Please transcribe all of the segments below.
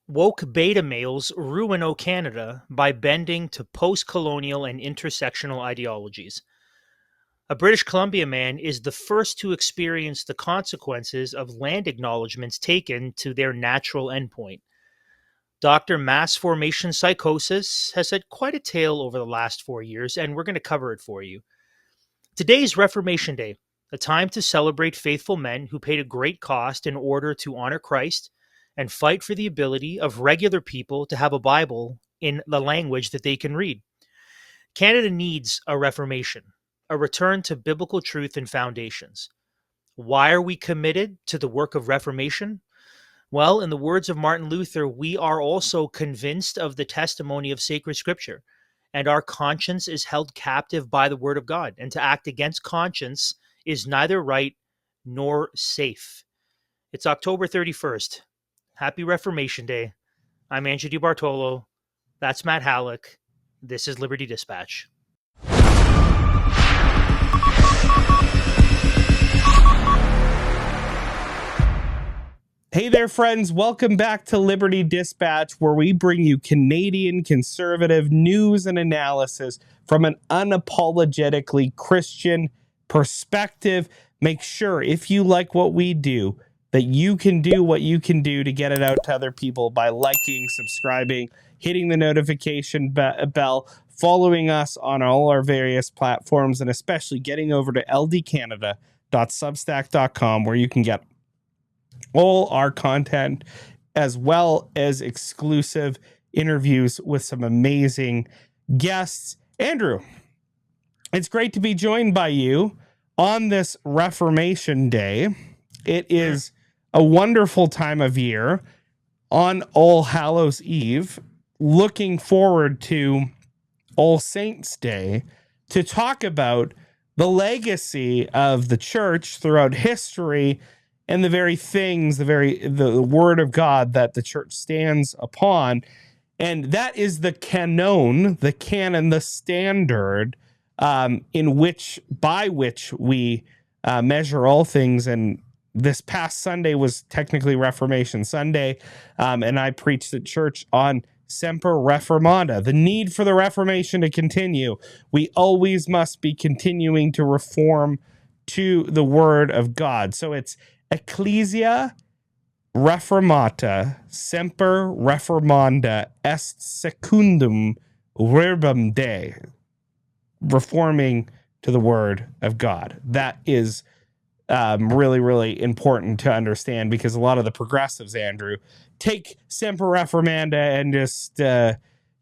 Woke beta males ruin Canada by bending to post-colonial and intersectional ideologies. A British Columbia man is the first to experience the consequences of land acknowledgements taken to their natural endpoint. Dr. Mass Formation Psychosis has had quite a tale over the last 4 years, and we're going to cover it for you. Today is Reformation Day, a time to celebrate faithful men who paid a great cost in order to honor Christ and fight for the ability of regular people to have a Bible in the language that they can read. Canada needs a reformation, a return to biblical truth and foundations. Why are we committed to the work of reformation? Well, in the words of Martin Luther, we are also convinced of the testimony of sacred scripture, and our conscience is held captive by the word of God, and to act against conscience is neither right nor safe. It's October 31st. Happy Reformation Day. I'm Andrew DeBartolo. That's Matt Hallick. This is Liberty Dispatch. Hey there, friends. Welcome back to Liberty Dispatch, where we bring you Canadian conservative news and analysis from an unapologetically Christian perspective. Make sure, if you like what we do, that you can do what you can do to get it out to other people by liking, subscribing, hitting the notification bell, following us on all our various platforms, and especially getting over to ldcanada.substack.com, where you can get all our content, as well as exclusive interviews with some amazing guests. Andrew, it's great to be joined by you on this Reformation Day. It is a wonderful time of year on All Hallows Eve. Looking forward to All Saints Day to talk about the legacy of the church throughout history and the very things, the word of God that the church stands upon. And that is the canon, the standard by which we measure all things. And this past Sunday was technically Reformation Sunday. And I preached at church on Semper Reformanda, the need for the Reformation to continue. We always must be continuing to reform to the word of God. So it's Ecclesia Reformata Semper Reformanda est secundum verbum Dei, reforming to the word of God. That is really, really important to understand, because a lot of the progressives, Andrew, take Semper Reformanda and just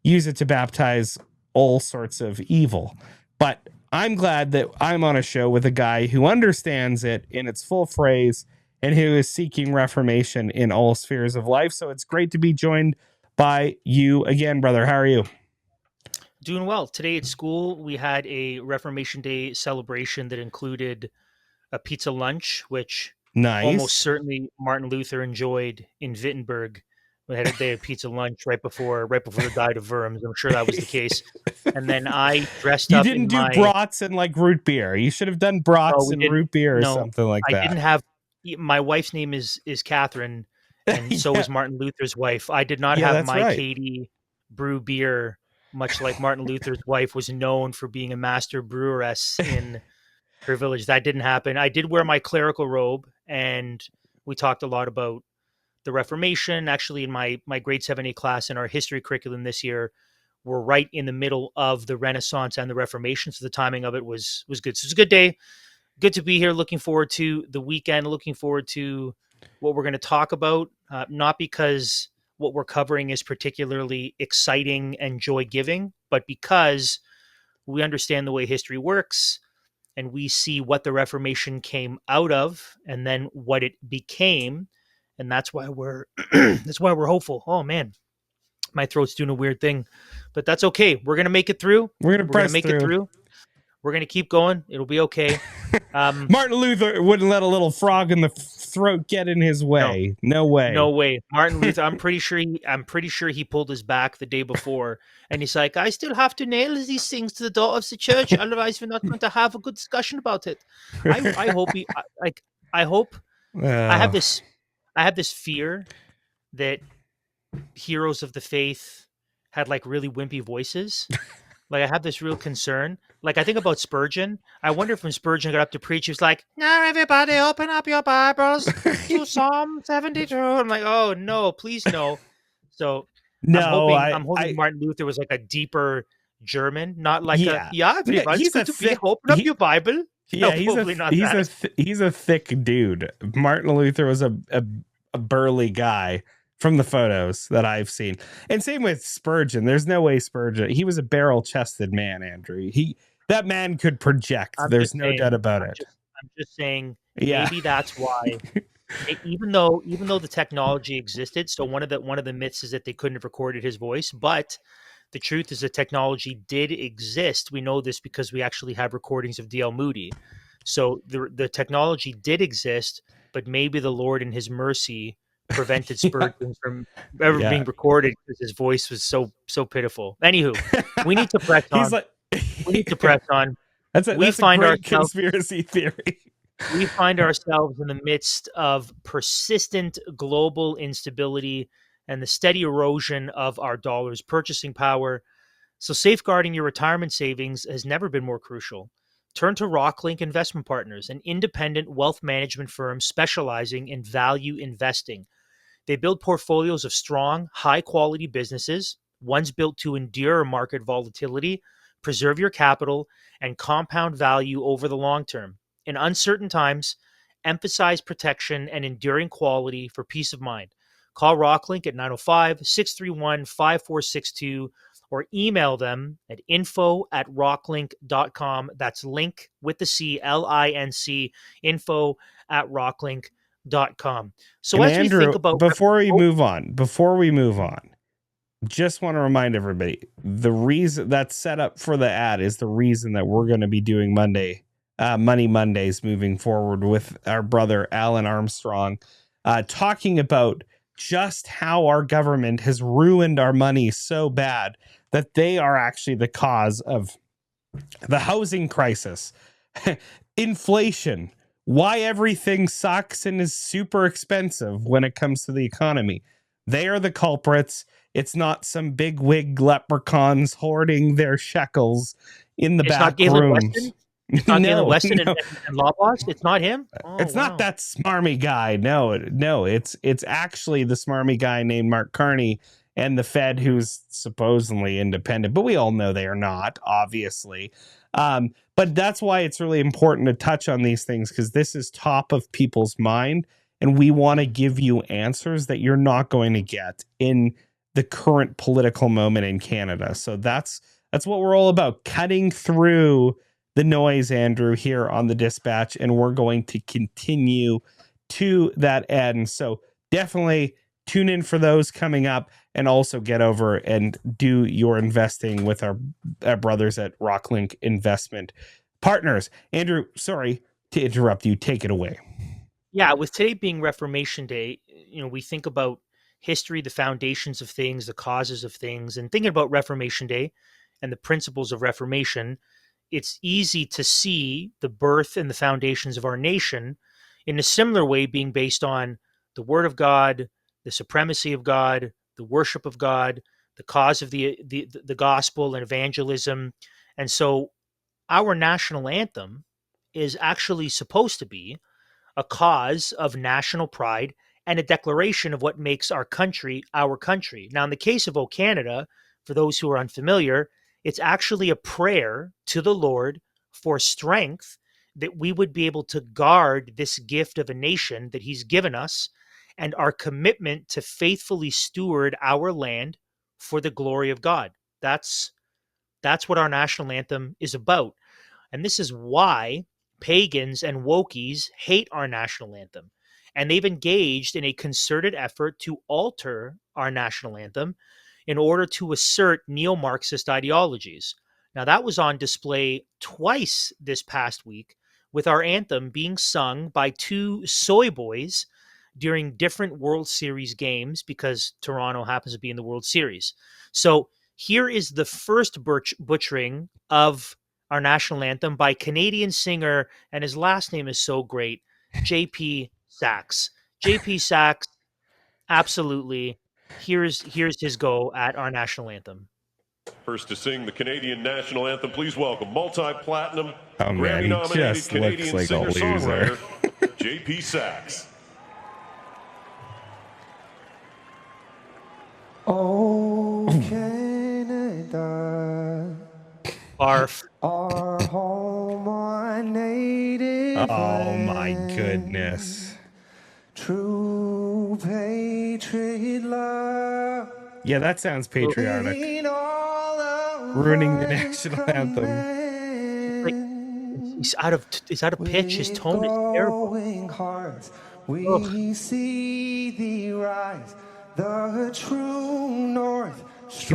use it to baptize all sorts of evil. But I'm glad that I'm on a show with a guy who understands it in its full phrase and who is seeking reformation in all spheres of life. So it's great to be joined by you again, brother. How are you? Doing well. Today at school, we had a Reformation Day celebration that included a pizza lunch, which almost certainly Martin Luther enjoyed in Wittenberg. They had pizza lunch right before the Diet of Worms. I'm sure that was the case. And then I dressed up in my... You didn't do brats and like root beer. You should have done brats and root beer or something like that. I didn't have... My wife's name is Catherine, and so is Martin Luther's wife. I did not have my Katie brew beer, much like Martin Luther's wife was known for being a master breweress in her village. That didn't happen. I did wear my clerical robe, and we talked a lot about the Reformation. Actually, in my grade 7A class in our history curriculum this year, we're right in the middle of the Renaissance and the Reformation, so the timing of it was good. So it's a good day. Good to be here. Looking forward to the weekend. Looking forward to what we're going to talk about. Not because what we're covering is particularly exciting and joy-giving, but because we understand the way history works, and we see what the Reformation came out of, and then what it became, and that's why we're hopeful. Oh man, my throat's doing a weird thing, but that's okay. We're gonna make it through. We're gonna make it through. We're going to keep going. It'll be okay. Martin Luther wouldn't let a little frog in the throat get in his way. No way. No way. Martin Luther, I'm pretty sure he pulled his back the day before, and he's like, I still have to nail these things to the door of the church, otherwise we're not going to have a good discussion about it. I hope I have this fear that heroes of the faith had like really wimpy voices. Like I have this real concern. Like I think about Spurgeon. I wonder if when Spurgeon got up to preach, he was like, "Now everybody, open up your Bibles to Psalm 72." I'm like, "Oh no, please no." So No, I'm hoping Martin Luther was like a deeper German, not like a yeah, "Yeah, yeah, everyone, it's he's a good to be here. thick. Open up your Bible." No, Yeah, probably not that. he's a thick dude. Martin Luther was a burly guy from the photos that I've seen. And same with Spurgeon. There's no way Spurgeon. He was a barrel-chested man, Andrew. That man could project. I'm There's just no doubt saying. about it. I'm just saying. Yeah. Maybe that's why. Even though the technology existed, so one of the myths is that they couldn't have recorded his voice, but the truth is that technology did exist. We know this because we actually have recordings of D.L. Moody. So the technology did exist, but maybe the Lord in his mercy prevented Yeah. Spurgeon from ever Yeah. being recorded because his voice was so pitiful. Anywho, we need to press He's on. like We need to press on. We that's a find great ourselves conspiracy theory. we find ourselves in the midst of persistent global instability and the steady erosion of our dollar's purchasing power. So, safeguarding your retirement savings has never been more crucial. Turn to Rocklinc Investment Partners, an independent wealth management firm specializing in value investing. They build portfolios of strong, high quality businesses, ones built to endure market volatility, preserve your capital, and compound value over the long term. In uncertain times, emphasize protection and enduring quality for peace of mind. Call Rocklink at 905-631-5462 or email them at info@rocklink.com. That's link with the C, LINC, info@rocklink.com. So And as we think Andrew, about before we move on, just want to remind everybody the reason that's set up for the ad is the reason that we're going to be doing Money Mondays moving forward with our brother Alan Armstrong, talking about just how our government has ruined our money so bad that they are actually the cause of the housing crisis, inflation, why everything sucks and is super expensive when it comes to the economy. They are the culprits. It's not some big wig leprechauns hoarding their shekels in the it's not back Galen rooms. Weston, it's not Galen Weston No, and Loblaws, it's not him. Oh it's not wow. that smarmy guy. No, it's actually the smarmy guy named Mark Carney and the Fed, who's supposedly independent, but we all know they are not, obviously. But that's why it's really important to touch on these things, because this is top of people's mind, and we want to give you answers that you're not going to get in the current political moment in Canada. So that's what we're all about, cutting through the noise, Andrew, here on the Dispatch, and we're going to continue to that end. So definitely tune in for those coming up, and also get over and do your investing with our brothers at Rocklinc Investment Partners. Andrew, sorry to interrupt you. Take it away. Yeah, with today being Reformation Day, we think about history, the foundations of things, the causes of things, and thinking about Reformation Day and the principles of Reformation, it's easy to see the birth and the foundations of our nation in a similar way being based on the Word of God, the supremacy of God, the worship of God, the cause of the gospel and evangelism. And so our national anthem is actually supposed to be a cause of national pride and a declaration of what makes our country our country. Now, in the case of O Canada, for those who are unfamiliar, it's actually a prayer to the Lord for strength that we would be able to guard this gift of a nation that He's given us and our commitment to faithfully steward our land for the glory of God. That's what our national anthem is about. And this is why pagans and wokies hate our national anthem. And they've engaged in a concerted effort to alter our national anthem in order to assert neo Marxist ideologies. Now, that was on display twice this past week, with our anthem being sung by two soy boys during different World Series games because Toronto happens to be in the World Series. So here is the first butchering of our national anthem by Canadian singer, and his last name is so great, J.P. Sachs. J.P. Sachs, absolutely. Here's his go at our national anthem. First to sing the Canadian national anthem, please welcome multi-platinum, Oh man, he Grammy-nominated just looks Canadian like a loser. singer-songwriter, J.P. Sachs. Oh, Canada, Barf. our home, our native Oh my land. goodness. True patriot love. Yeah, that sounds patriotic. In all of Ruining the our national anthem. Like, command. he's out of pitch. His With tone is terrible. glowing hearts, we Ugh. see thee rise, the true north. He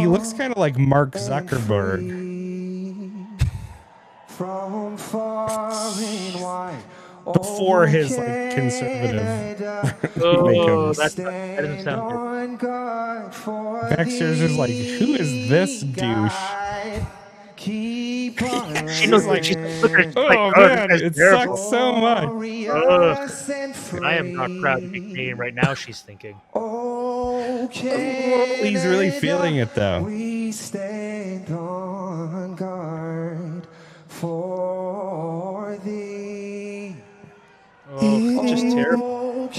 looks kind of like Mark Zuckerberg. From far and wide. Before his like conservative Oh, makeup. that doesn't sound good. Baxter's is like, who is this douche? She knows like she's looking at Oh man, it sucks so much. Ugh. I am not proud to be Canadian right now, she's thinking. Oh, he's really feeling it though. We stand on guard for thee. Oh, just terrible.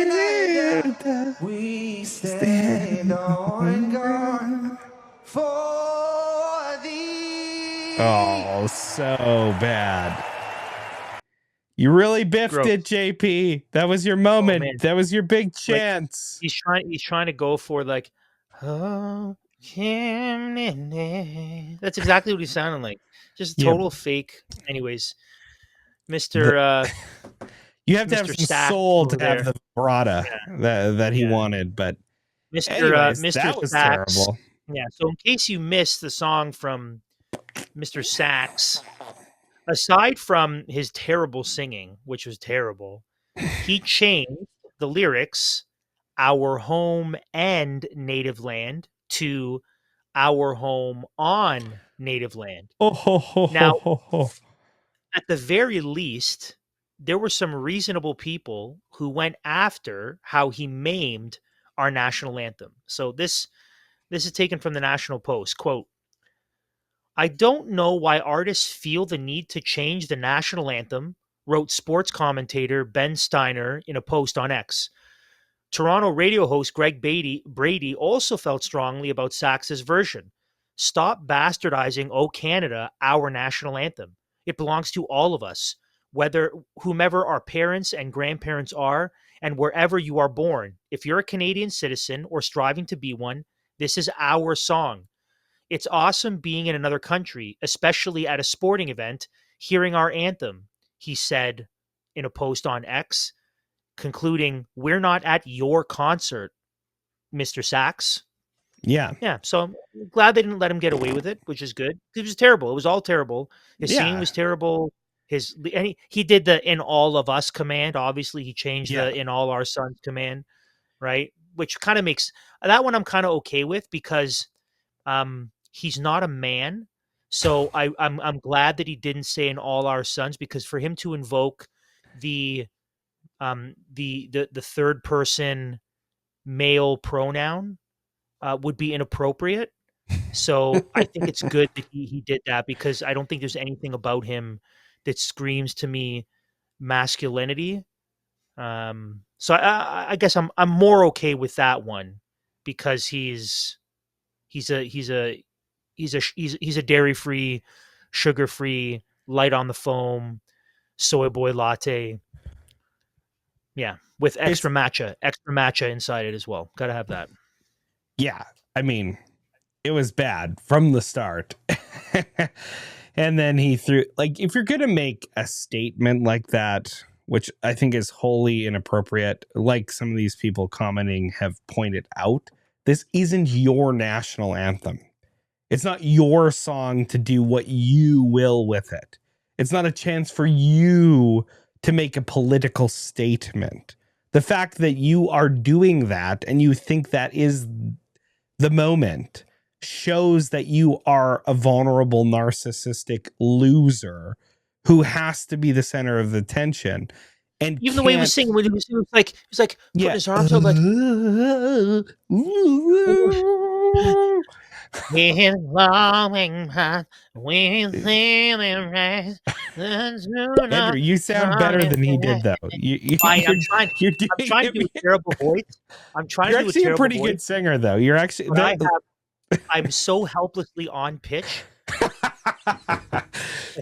Canada, we stand on guard for thee. Oh, so bad. You really biffed Gross. it, JP. That was your moment. man. That was your big chance. He's trying to go for like, oh, Canada. That's exactly what he's sounding like. Just total fake. Anyways, Mr. You have to have Mr. some Sachs soul to over have there. the vibrato that he Yeah. wanted, but Mr. anyways, Mr. that was Sachs. terrible. Yeah. So in case you missed the song from Mr. Sachs, aside from his terrible singing, which was terrible, he changed the lyrics "our home and native land" to "our home on native land." Now, at the very least, there were some reasonable people who went after how he maimed our national anthem. So this is taken from the National Post. Quote, "I don't know why artists feel the need to change the national anthem," wrote sports commentator Ben Steiner in a post on X. Toronto radio host Greg Brady also felt strongly about Sachs's version. "Stop bastardizing O Canada, our national anthem. It belongs to all of us, whomever our parents and grandparents are, and wherever you are born. If you're a Canadian citizen or striving to be one, this is our song. It's awesome being in another country, especially at a sporting event, hearing our anthem," he said in a post on X, concluding, "We're not at your concert, Mr. Sachs." Yeah. Yeah. So I'm glad they didn't let him get away with it, which is good. It was terrible. It was all terrible. His singing was terrible. He did the "in all of us" command. Obviously, he changed the "in all our sons" command, right? Which kind of makes that one I'm kind of okay with because he's not a man. So I'm glad that he didn't say "in all our sons," because for him to invoke the third person male pronoun would be inappropriate. So I think it's good that he did that because I don't think there's anything about him that screams to me masculinity. So I guess I'm more okay with that one because he's a dairy free, sugar free, light on the foam, soy boy latte. Yeah, with extra matcha inside it as well. Got to have that. Yeah, I mean, it was bad from the start. And then he threw, like, if you're going to make a statement like that, which I think is wholly inappropriate, like some of these people commenting have pointed out, this isn't your national anthem. It's not your song to do what you will with it. It's not a chance for you to make a political statement. The fact that you are doing that and you think that is the moment shows that you are a vulnerable, narcissistic loser who has to be the center of the attention. and Even the way he was can't- singing, when he was putting yeah. his arms out like, "We're flowing past, we're sailing right into Andrew, you sound better than he did, though. I'm trying. You're I'm doing trying to it. do a terrible voice. I'm trying You're to do a actually a terrible pretty voice, good singer, though. You're actually. but I'm so helplessly on pitch.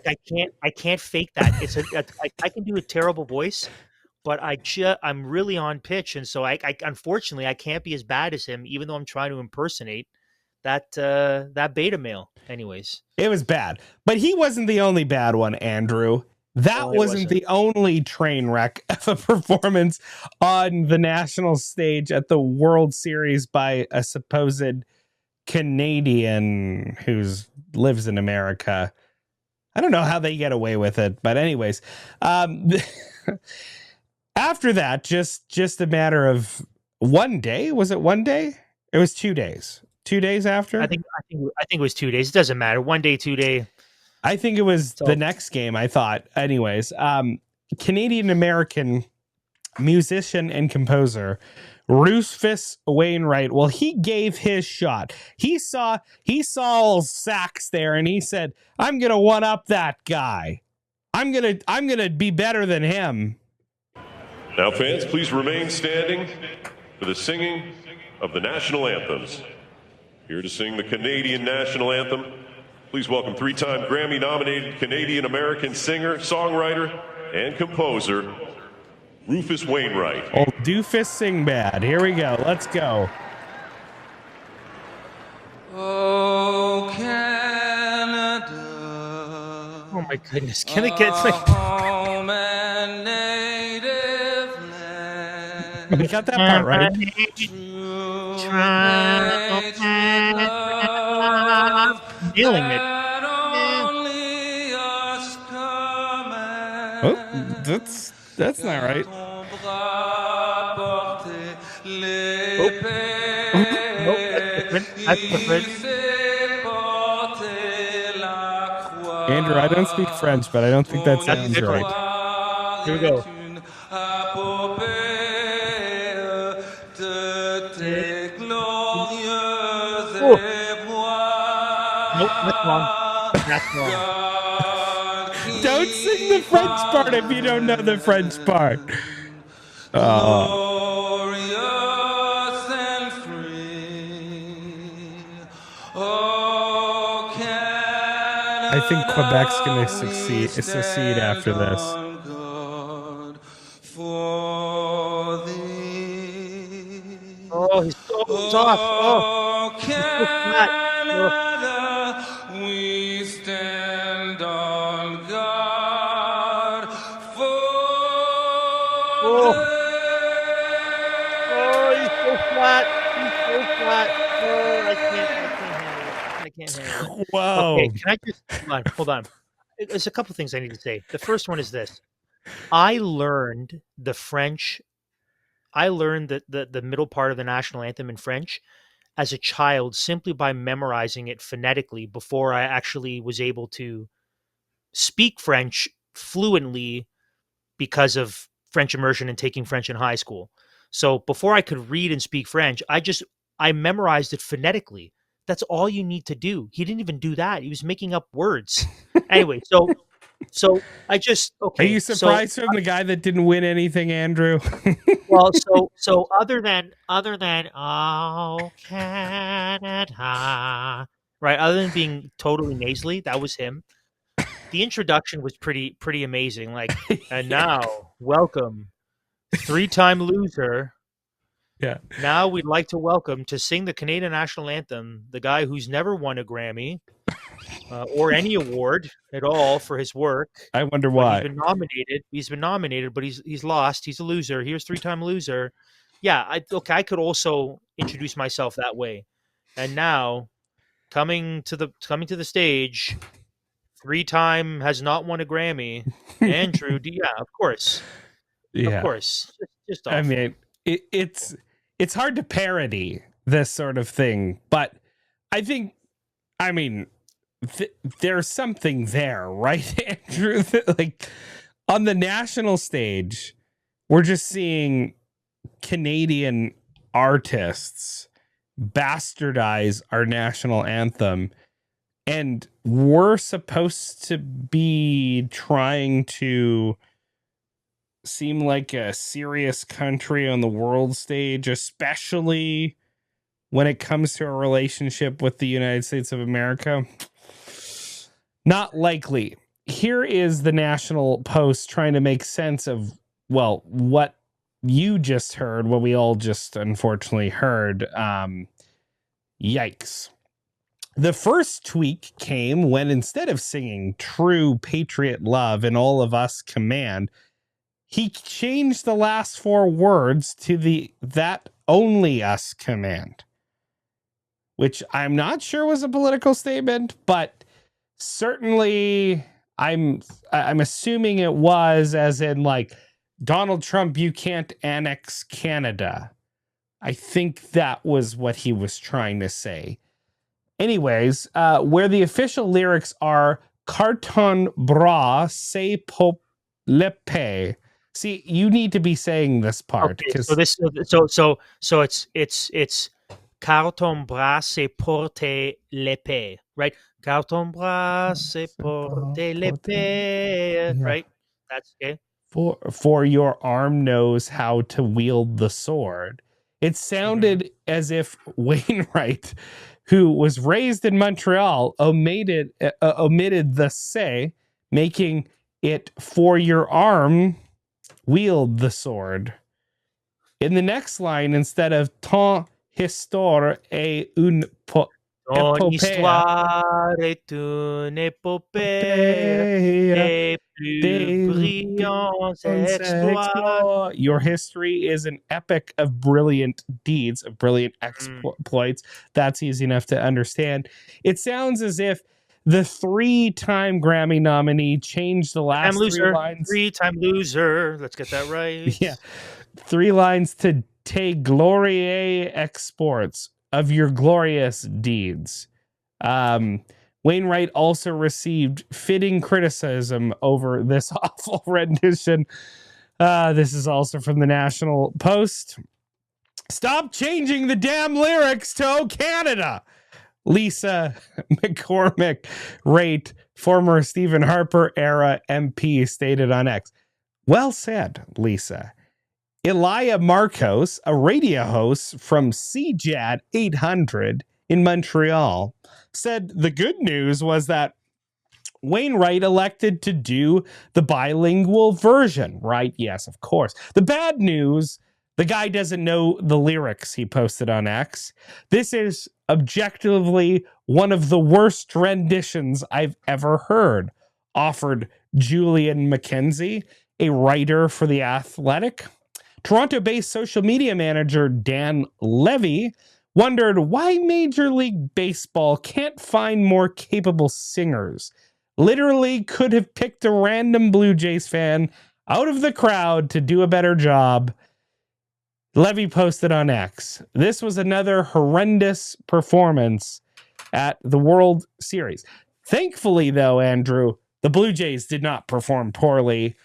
Like I can't fake that. I can do a terrible voice, but I'm really on pitch, and so I unfortunately I can't be as bad as him, even though I'm trying to impersonate that beta male. Anyways, It was bad, but he wasn't the only bad one, Andrew. That No, it wasn't wasn't. the only train wreck of a performance on the national stage at the World Series by a supposed Canadian who lives in America. I don't know how they get away with it, but anyways, after that, just a matter of one day. Was it one day? It was 2 days. 2 days after. I think it was 2 days. It doesn't matter. One day, 2 day. I think it was So- the next game. I thought, anyways. Canadian American musician and composer Rufus Wainwright. Well, he gave his shot. He saw old Sax there, and he said, "I'm gonna one up that guy. I'm gonna be better than him." Now, fans, please remain standing for the singing of the national anthems. Here to sing the Canadian national anthem, please welcome three-time Grammy-nominated Canadian-American singer, songwriter, and composer, Rufus Wainwright. Old Doofus Singbad. Here we go. Let's go. Oh, Canada. Oh my goodness! Can it get like? Home and native land. We got that part right. Nailing it. That only us Oh, command. that's not right. Nope, that's different. Andrew, I don't speak French, but I don't think that sounds different. right. Here we go. Nope, that's wrong. That's wrong. Don't sing the French part if you don't know the French part. Glorious and free. Oh, Canada, I think Quebec's going to secede after this. God for thee. Oh, he's so soft. Oh, Oh, flat. Canada, we stand on guard for Oh. thee. oh, he's so flat. He's so flat. Oh, I can't handle it. Whoa. Okay, can I just hold on? There's a couple things I need to say. The first one is this: I learned the French. I learned the middle part of the national anthem in French as a child simply by memorizing it phonetically before I actually was able to speak French fluently because of French immersion and taking French in high school. So before I could read and speak French, I memorized it phonetically. That's all you need to do. He didn't even do that. He was making up words. Anyway, so I just okay. Are you surprised from the guy that didn't win anything, Andrew? Well, so other than oh Canada, right? Other than being totally nasally, that was him. The introduction was pretty amazing. Like, and now welcome, three-time loser. Yeah. Now we'd like to welcome to sing the Canadian national anthem the guy who's never won a Grammy or any award at all for his work. I wonder But why. He's been nominated, but he's lost. He's a loser. Here's three-time loser. Yeah, I could also introduce myself that way. And now, coming to the stage, three-time has not won a Grammy. Andrew, yeah, of course, Yeah. of course. Just I awful. mean, it's hard to parody this sort of thing, but I think, I mean, there's something there, right, Andrew? Like on the national stage, we're just seeing Canadian artists bastardize our national anthem, and we're supposed to be trying to seem like a serious country on the world stage, especially when it comes to a relationship with the United States of America. Not likely. Here is the National Post trying to make sense of, well, what you just heard, what we all just unfortunately heard. Yikes. The first tweak came when, instead of singing True Patriot Love and All of Us Command, he changed the last 4 words to the That Only Us Command, which I'm not sure was a political statement, but certainly I'm assuming it was, as in like, Donald Trump, you can't annex Canada. I think that was what he was trying to say. Anyways, where the official lyrics are Carton bras, c'est pour le paix. See, you need to be saying this part. Okay, so it's carton bras c'est porter l'épée, right? Carton bras c'est porter l'épée, Yeah. right? That's okay. For your arm knows how to wield the sword. It sounded as if Wainwright, who was raised in Montreal, omitted the say, making it for your arm wield the sword. In the next line, instead of ton histoire et une Ton épopée, histoire est une épopée des plus brillants exploits. Your history is an epic of brilliant deeds, of brilliant exploits. That's easy enough to understand. It sounds as if the 3-time Grammy nominee changed the last 3 lines. 3-time loser. Let's get that right. Yeah. 3 lines to Te Glorie Exports of your glorious deeds. Wainwright also received fitting criticism over this awful rendition. This is also from the National Post. Stop changing the damn lyrics to "Oh Canada." Lisa McCormick Raitt, former Stephen Harper era MP, stated on X. Well said, Lisa. Elia Marcos, a radio host from CJAD 800 in Montreal, said the good news was that Wainwright elected to do the bilingual version, right? Yes, of course. The bad news, the guy doesn't know the lyrics, he posted on X. This is objectively one of the worst renditions I've ever heard, offered Julian McKenzie, a writer for The Athletic. Toronto-based social media manager Dan Levy wondered why Major League Baseball can't find more capable singers. Literally could have picked a random Blue Jays fan out of the crowd to do a better job. Levy posted on X. This was another horrendous performance at the World Series. Thankfully, though, Andrew, the Blue Jays did not perform poorly,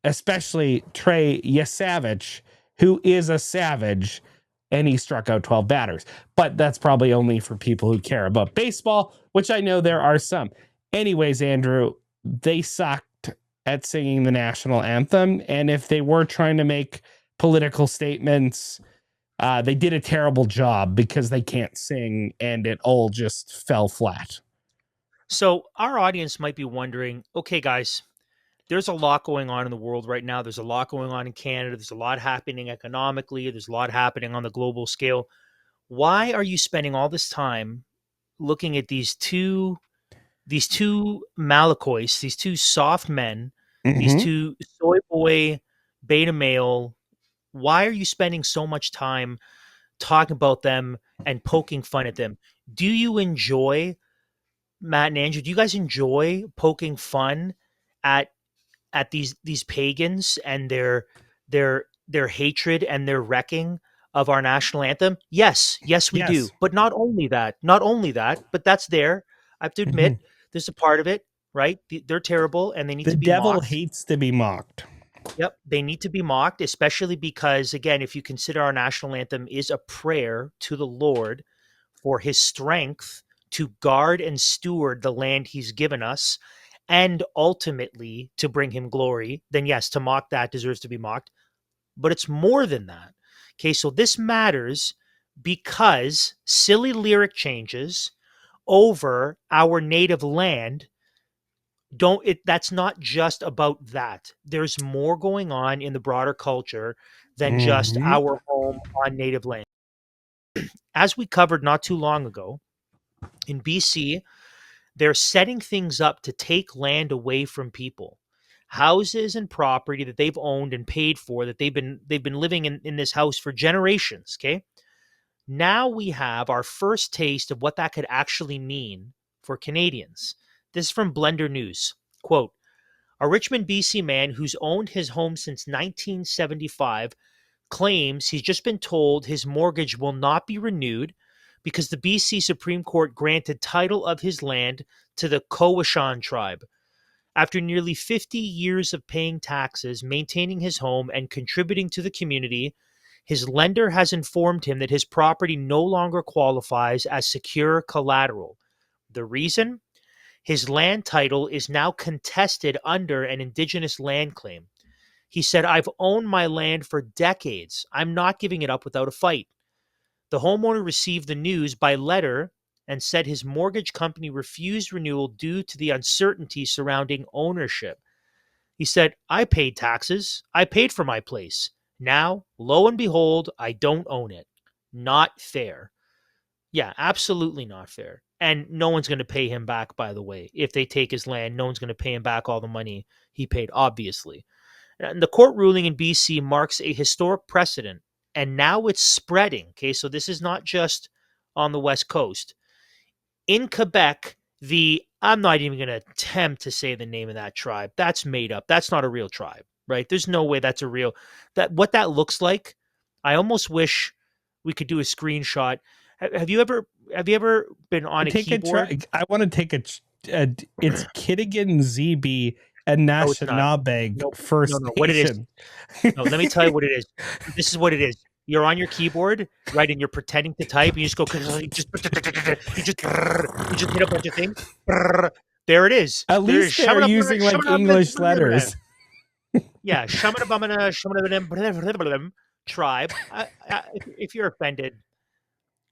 especially Trey Yesavich, who is a savage, and he struck out 12 batters. But that's probably only for people who care about baseball, which I know there are some. Anyways, Andrew, they sucked at singing the national anthem, and if they were trying to make political statements, they did a terrible job because they can't sing, and it all just fell flat. So our audience might be wondering, okay, guys, there's a lot going on in the world right now. There's a lot going on in Canada. There's a lot happening economically. There's a lot happening on the global scale. Why are you spending all this time looking at these two Malakois, these two soft men, these two soy boy beta male? Why are you spending so much time talking about them and poking fun at them? Do you enjoy, Matt and Andrew, do you guys enjoy poking fun at these pagans and their hatred and their wrecking of our national anthem? Yes, we do. But not only that, but that's there. I have to admit, there's a part of it, right? They're terrible and they need to be mocked. The devil hates to be mocked. Yep, they need to be mocked, especially because, again, if you consider our national anthem is a prayer to the Lord for his strength to guard and steward the land he's given us and ultimately to bring him glory, then yes, to mock that deserves to be mocked. But it's more than that. Okay, so this matters because silly lyric changes over our native land don't it that's not just about that. There's more going on in the broader culture than just Mhm. our home on native land. As we covered not too long ago, in BC, they're setting things up to take land away from people. Houses and property that they've owned and paid for, that they've been living in this house for generations. Okay. Now we have our first taste of what that could actually mean for Canadians. This is from Blender News. Quote, a Richmond, BC man who's owned his home since 1975 claims he's just been told his mortgage will not be renewed because the BC Supreme Court granted title of his land to the Cowichan tribe. After nearly 50 years of paying taxes, maintaining his home, and contributing to the community, his lender has informed him that his property no longer qualifies as secure collateral. The reason? His land title is now contested under an Indigenous land claim. He said, I've owned my land for decades. I'm not giving it up without a fight. The homeowner received the news by letter and said his mortgage company refused renewal due to the uncertainty surrounding ownership. He said, I paid taxes. I paid for my place. Now, lo and behold, I don't own it. Not fair. Yeah, absolutely not fair. And no one's going to pay him back, by the way. If they take his land, no one's going to pay him back all the money he paid, obviously. And the court ruling in BC marks a historic precedent, and now it's spreading. Okay, so this is not just on the West Coast. In Quebec, I'm not even going to attempt to say the name of that tribe. That's made up. That's not a real tribe, right? There's no way that's a real what that looks like. I almost wish we could do a screenshot. Have you ever been on a Take keyboard? a try. I want to take it's Kitigan ZB and No, it's not. Nashanabeg No, no, First no. What it is? Nation. No, let me tell you what it is. This is what it is. You're on your keyboard, right, and you're pretending to type, and you just go, you just hit a bunch of things. There it is. At There least is. they're using like English letters. Yeah, tribe. If you're offended,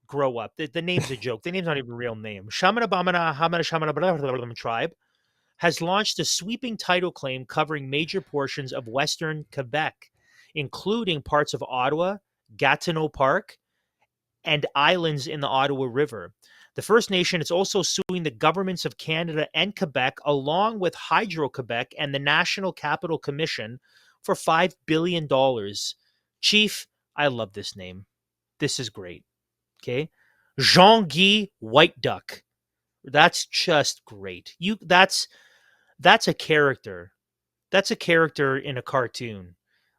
grow up. The name's a joke. The name's not even a real name. Tribe has launched a sweeping title claim covering major portions of Western Quebec, including parts of Ottawa, Gatineau Park, and islands in the Ottawa River. The First Nation is also suing the governments of Canada and Quebec, along with Hydro-Quebec and the National Capital Commission, for $5 billion. Chief, I love this name. This is great. Okay. Jean-Guy White Duck. That's just great. That's a character. That's a character in a cartoon.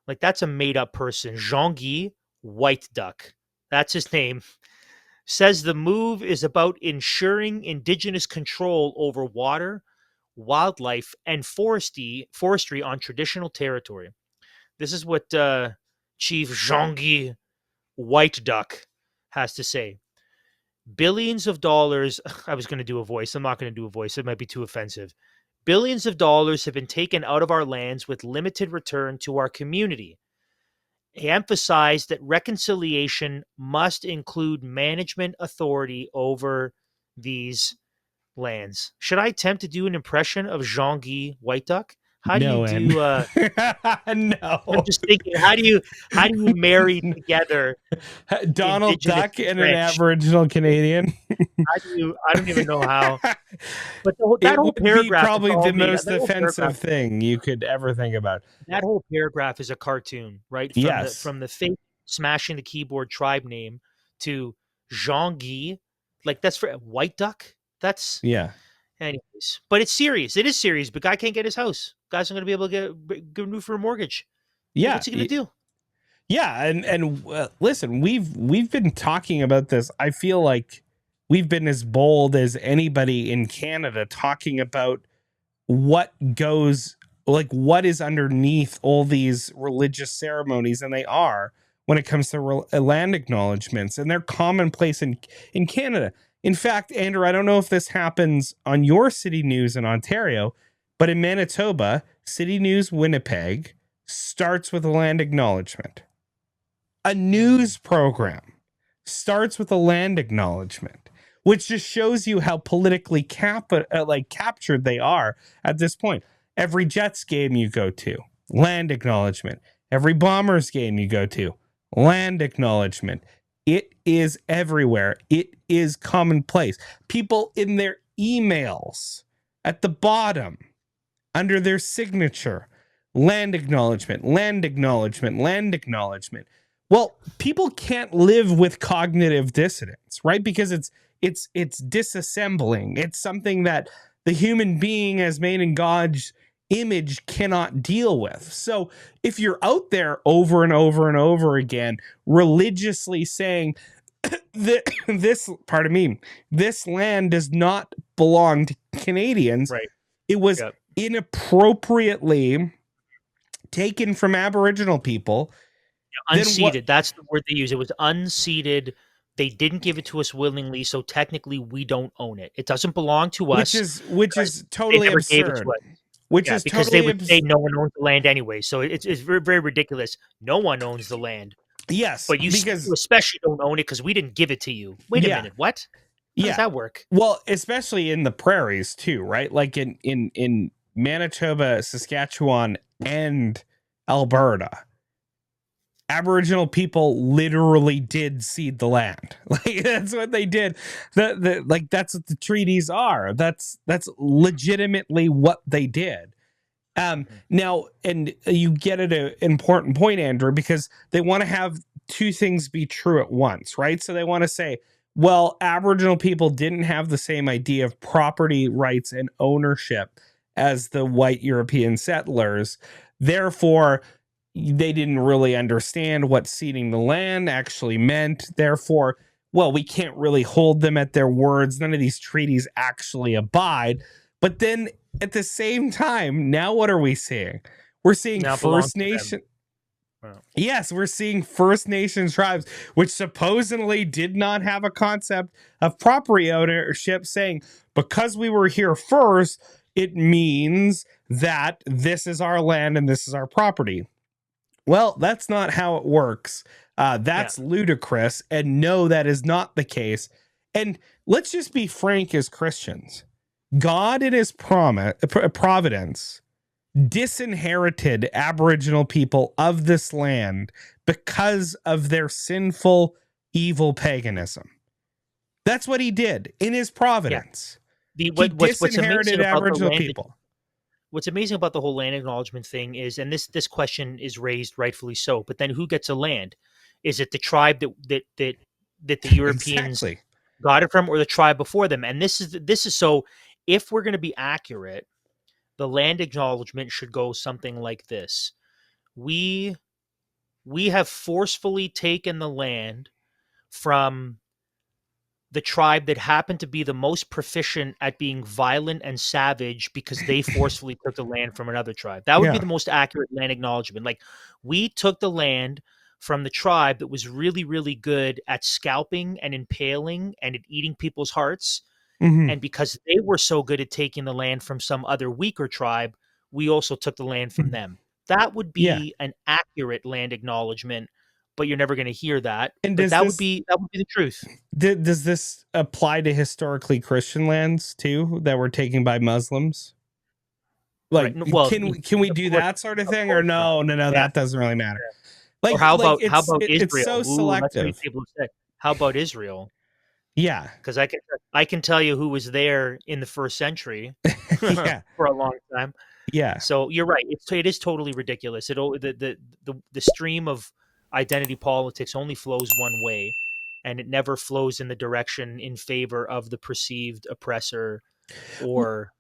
Like, that's a made up person. Jean-Guy White Duck. That's his name. Says the move is about ensuring Indigenous control over water, wildlife, and forestry on traditional territory. This is what Chief Jean-Guy White Duck has to say. Billions of dollars. I was going to do a voice. I'm not going to do a voice. It might be too offensive. Billions of dollars have been taken out of our lands with limited return to our community. He emphasized that reconciliation must include management authority over these lands. Should I attempt to do an impression of Jean-Guy White Duck? How do you do? No. I'm just thinking. How do you marry together Donald Indigenous Duck and French? an Aboriginal Canadian? How do you? I don't even know how. But that It whole would be paragraph probably is all the made up. most That whole offensive paragraph- thing you could ever think about. That whole paragraph is a cartoon, right? Yes. From the fake smashing the keyboard tribe name to Jean-Guy, like that's for White Duck. That's Yeah. anyways. But it's serious. It is serious. But guy can't get his house. Guy's not going to be able to get renewed for a mortgage. Yeah. What's he going to do? Yeah, and listen, we've been talking about this. I feel like we've been as bold as anybody in Canada talking about what goes like what is underneath all these religious ceremonies, and they are when it comes to land acknowledgements, and they're commonplace in Canada. In fact, Andrew, I don't know if this happens on your City News in Ontario, but in Manitoba, City News Winnipeg starts with a land acknowledgement. A news program starts with a land acknowledgement, which just shows you how politically captured they are at this point. Every Jets game you go to, land acknowledgement. Every Bombers game you go to, land acknowledgement. It is everywhere. It is commonplace. People in their emails at the bottom, under their signature, land acknowledgement, land acknowledgement, land acknowledgement. Well, people can't live with cognitive dissonance, right? Because it's disassembling. It's something that the human being as made in God's image cannot deal with. So if you're out there over and over and over again, religiously saying this land does not belong to Canadians, Right. It was inappropriately taken from Aboriginal people. Unceded. That's the word they use. It was unceded. They didn't give it to us willingly, so technically we don't own it. It doesn't belong to us. Which is totally absurd. Because they would say no one owns the land anyway. So it's very, very ridiculous. No one owns the land. Yes, but you especially don't own it because we didn't give it to you. Wait a minute, what? How does that work? Well, especially in the prairies too, right? Like in Manitoba, Saskatchewan, and Alberta, Aboriginal people literally did cede the land. Like that's what they did. That's what the treaties are. That's legitimately what they did. Now, and you get at an important point, Andrew, because they want to have two things be true at once, right? So they want to say, well, Aboriginal people didn't have the same idea of property rights and ownership as the white European settlers. Therefore, they didn't really understand what ceding the land actually meant. Therefore, well, we can't really hold them at their words. None of these treaties actually abide. But then at the same time, now what are we seeing? We're seeing First Nation. Wow. Yes, we're seeing First Nation tribes, which supposedly did not have a concept of property ownership, saying because we were here first, it means that this is our land and this is our property. Well, that's not how it works. That's ludicrous. And no, that is not the case. And let's just be frank as Christians. God in his providence disinherited Aboriginal people of this land because of their sinful, evil paganism. That's what he did in his providence. He disinherited Aboriginal people. What's amazing about the whole land acknowledgement thing is, and this question is raised rightfully so, but then who gets a land? Is it the tribe that the Europeans got it from, or the tribe before them? And this is so. If we're going to be accurate, the land acknowledgement should go something like this: We have forcefully taken the land from the tribe that happened to be the most proficient at being violent and savage because they forcefully took the land from another tribe. That would be the most accurate land acknowledgement. Like, we took the land from the tribe that was really, really good at scalping and impaling and at eating people's hearts. Mm-hmm. And because they were so good at taking the land from some other weaker tribe, we also took the land from them. That would be an accurate land acknowledgement. But you're never going to hear that. And that would be the truth. Does this apply to historically Christian lands too that were taken by Muslims? Like, right. Well, can we do that sort of thing, or no? That doesn't really matter. Like, or how about Israel? It's so selective. How about Israel? Yeah, because I can tell you who was there in the first century for a long time. Yeah. So you're right. It is totally ridiculous. The stream of identity politics only flows one way, and it never flows in the direction in favor of the perceived oppressor or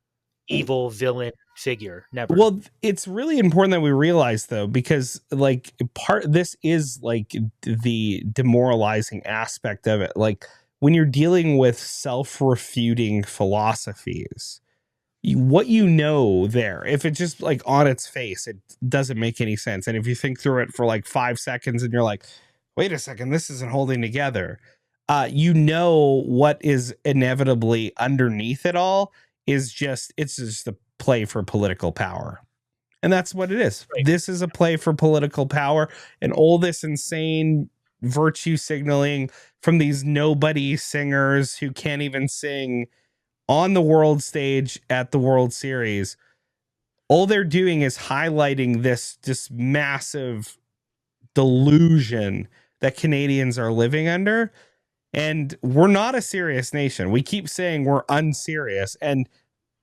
evil villain figure. Never. Well, it's really important that we realize, though, because like this is like the demoralizing aspect of it. Like when you're dealing with self-refuting philosophies, what you know there, if it's just like on its face, it doesn't make any sense. And if you think through it for like 5 seconds and you're like, wait a second, this isn't holding together, you know what is inevitably underneath it all is it's just a play for political power. And that's what it is. Right. This is a play for political power, and all this insane virtue signaling from these nobody singers who can't even sing on the world stage at the World Series. All they're doing is highlighting this massive delusion that Canadians are living under. And we're not a serious nation. We keep saying we're unserious, and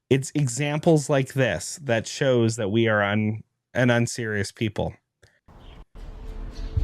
it's examples like this that shows that we are an unserious people.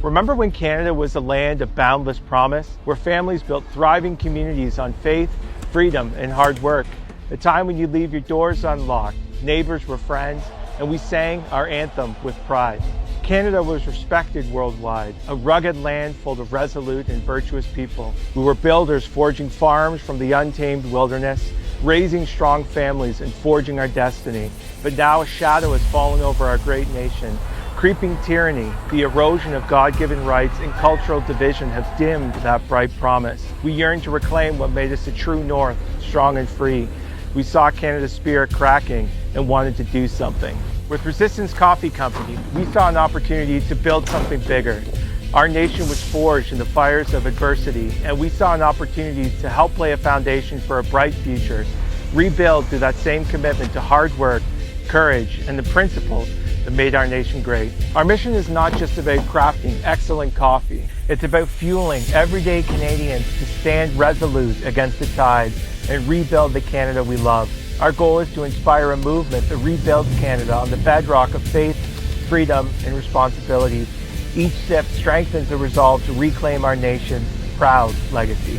Remember when Canada was a land of boundless promise, where families built thriving communities on faith, freedom, and hard work? A time when you leave your doors unlocked, neighbors were friends, and we sang our anthem with pride. Canada was respected worldwide, a rugged land full of resolute and virtuous people. We were builders forging farms from the untamed wilderness, raising strong families and forging our destiny. But now a shadow has fallen over our great nation. Creeping tyranny, the erosion of God-given rights, and cultural division have dimmed that bright promise. We yearn to reclaim what made us a true north, strong and free. We saw Canada's spirit cracking and wanted to do something. With Resistance Coffee Company, we saw an opportunity to build something bigger. Our nation was forged in the fires of adversity, and we saw an opportunity to help lay a foundation for a bright future, rebuild through that same commitment to hard work, courage, and the principles that made our nation great. Our mission is not just about crafting excellent coffee. It's about fueling everyday Canadians to stand resolute against the tide and rebuild the Canada we love. Our goal is to inspire a movement that rebuilds Canada on the bedrock of faith, freedom, and responsibility. Each sip strengthens the resolve to reclaim our nation's proud legacy.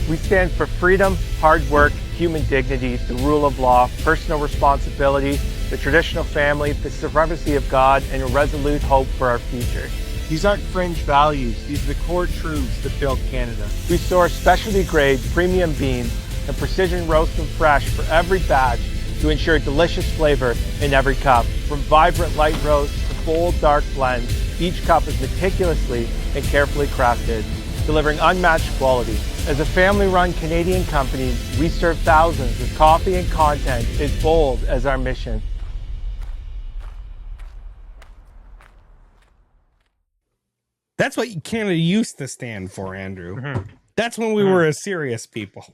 We stand for freedom, hard work, human dignity, the rule of law, personal responsibility, the traditional family, the supremacy of God, and a resolute hope for our future. These aren't fringe values, these are the core truths that build Canada. We source specialty grade premium beans and precision roast them fresh for every batch to ensure delicious flavor in every cup. From vibrant light roast to bold dark blends, each cup is meticulously and carefully crafted, delivering unmatched quality. As a family-run Canadian company, we serve thousands with coffee and content as bold as our mission. That's what Canada used to stand for, Andrew. Mm-hmm. That's when we were a serious people.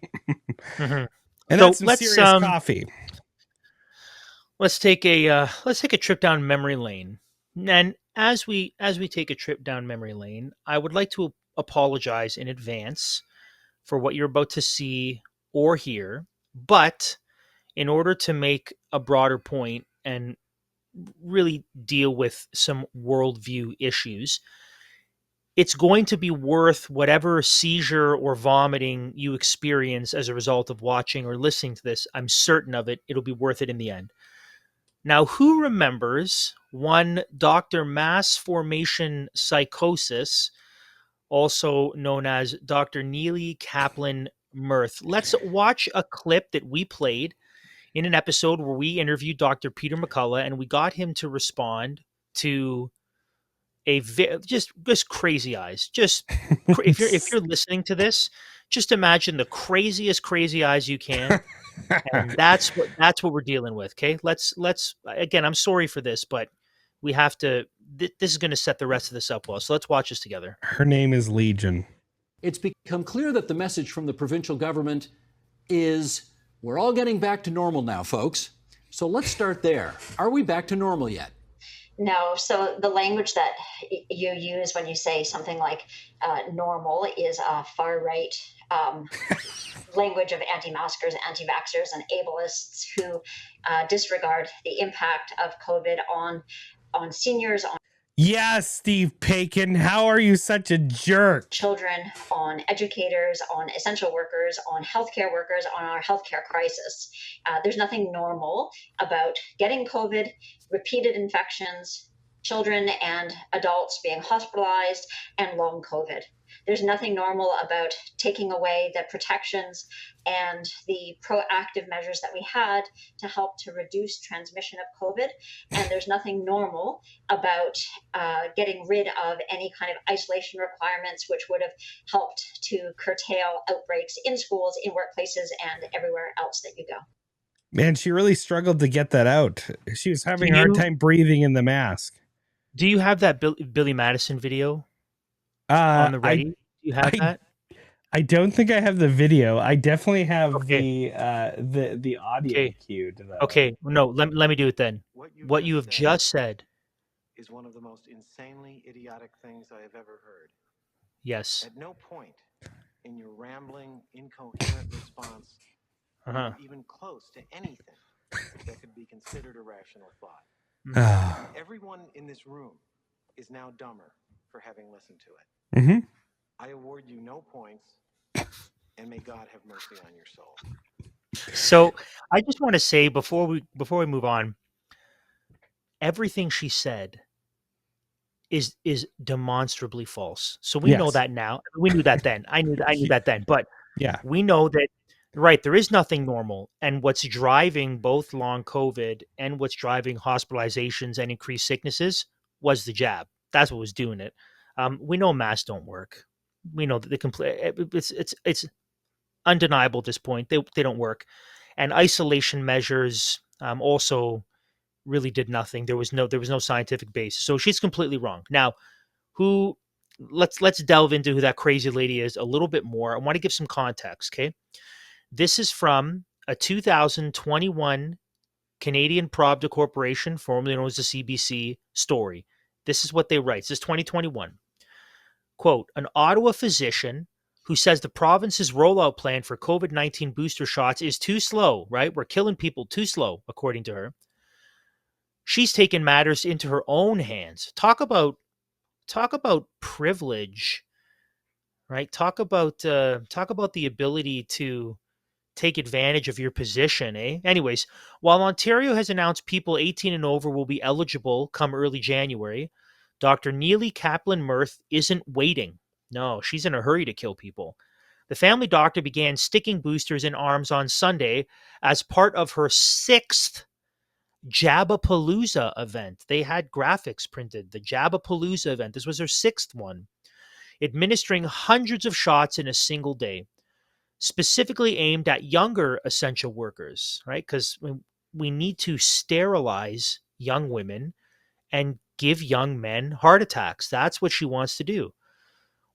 Mm-hmm. And So that's some serious coffee. Let's take a trip down memory lane. And as we take a trip down memory lane, I would like to apologize in advance for what you're about to see or hear. But in order to make a broader point and really deal with some worldview issues, it's going to be worth whatever seizure or vomiting you experience as a result of watching or listening to this. I'm certain of it. It'll be worth it in the end. Now, who remembers one Dr. Mass Formation Psychosis, also known as Dr. Neely Kaplan Mirth? Let's watch a clip that we played in an episode where we interviewed Dr. Peter McCullough, and we got him to respond to just crazy eyes. Just if you're listening to this, just imagine the craziest crazy eyes you can. And that's what we're dealing with. Okay, let's again, I'm sorry for this, but we have to. This is going to set the rest of this up well. So let's watch this together. Her name is Legion. It's become clear that the message from the provincial government is we're all getting back to normal now, folks. So let's start there. Are we back to normal yet? No. So the language that you use when you say something like normal is a far right language of anti-maskers, anti-vaxxers, and ableists who disregard the impact of COVID on seniors, on Yes, Steve Paikin. How are you such a jerk? children, on educators, on essential workers, on healthcare workers, on our healthcare crisis. There's nothing normal about getting COVID, repeated infections, children and adults being hospitalized, and long COVID. There's nothing normal about taking away the protections and the proactive measures that we had to help to reduce transmission of COVID. And there's nothing normal about getting rid of any kind of isolation requirements, which would have helped to curtail outbreaks in schools, in workplaces, and everywhere else that you go. Man, she really struggled to get that out. She was having a Do hard you- time breathing in the mask. Do you have that Billy Madison video on the ready? Do you have that? I don't think I have the video. I definitely have Okay. the audio Okay. cued. Though. Okay, no, let me do it then. What you have just said is one of the most insanely idiotic things I have ever heard. Yes. At no point in your rambling, incoherent response were you even close to anything that could be considered a rational thought. Everyone in this room is now dumber for having listened to it. Mm-hmm. I award you no points, and may God have mercy on your soul. So I just want to say before we move on, everything she said is demonstrably false. So we know Yes. that now. We knew that then. I knew that then. But Yeah. we know that, right, there is nothing normal. And what's driving both long COVID and what's driving hospitalizations and increased sicknesses was the jab. That's what was doing it. We know masks don't work. We know that it's undeniable at this point. They don't work. And isolation measures also really did nothing. There was no scientific basis. So she's completely wrong. Now, let's delve into who that crazy lady is a little bit more. I want to give some context, okay? This is from a 2021 Canadian Pravda Corporation, formerly known as the CBC, story. This is what they write. This is 2021. Quote, an Ottawa physician who says the province's rollout plan for COVID-19 booster shots is too slow, right? We're killing people too slow, according to her. She's taken matters into her own hands. Talk about privilege, right? Talk about the ability to take advantage of your position, eh? Anyways, while Ontario has announced people 18 and over will be eligible come early January, Dr. Neely Kaplan-Mirth isn't waiting. No, she's in a hurry to kill people. The family doctor began sticking boosters in arms on Sunday as part of her 6th Jabapalooza event. They had graphics printed. The Jabapalooza event. This was her 6th one. Administering hundreds of shots in a single day, specifically aimed at younger essential workers, right? Because we need to sterilize young women and give young men heart attacks. That's what she wants to do.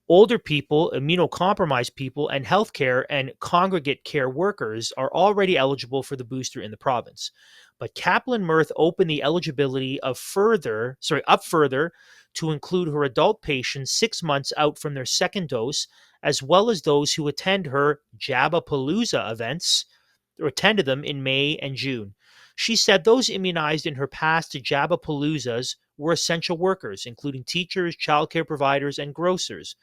Older people, immunocompromised people, and healthcare and congregate care workers are already eligible for the booster in the province. But Kaplan-Mirth opened the eligibility up further to include her adult patients 6 months out from their second dose, as well as those who attend her Jabapalooza events or attended them in May and June. She said those immunized in her past Jabapaloozas were essential workers, including teachers, childcare providers, and grocers.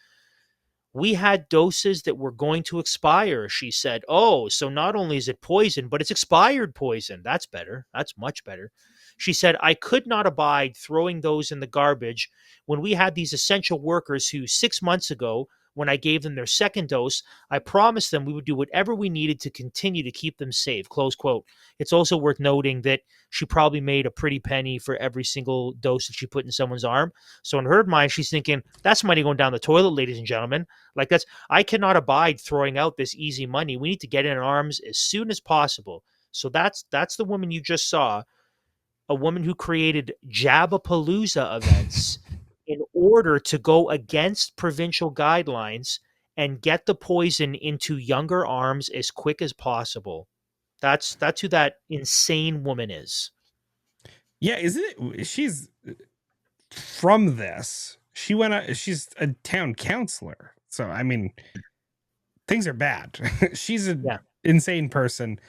We had doses that were going to expire, she said. Oh, so not only is it poison, but it's expired poison. That's better. That's much better. She said, I could not abide throwing those in the garbage when we had these essential workers who 6 months ago, when I gave them their second dose, I promised them we would do whatever we needed to continue to keep them safe, close quote. It's also worth noting that she probably made a pretty penny for every single dose that she put in someone's arm. So in her mind, she's thinking, that's money going down the toilet, ladies and gentlemen. Like I cannot abide throwing out this easy money. We need to get in our arms as soon as possible. So that's the woman you just saw, a woman who created Jabapalooza events in order to go against provincial guidelines and get the poison into younger arms as quick as possible. That's who that insane woman is. Yeah, isn't it? She's from this. She's a town councillor. So I mean, things are bad. She's an insane person,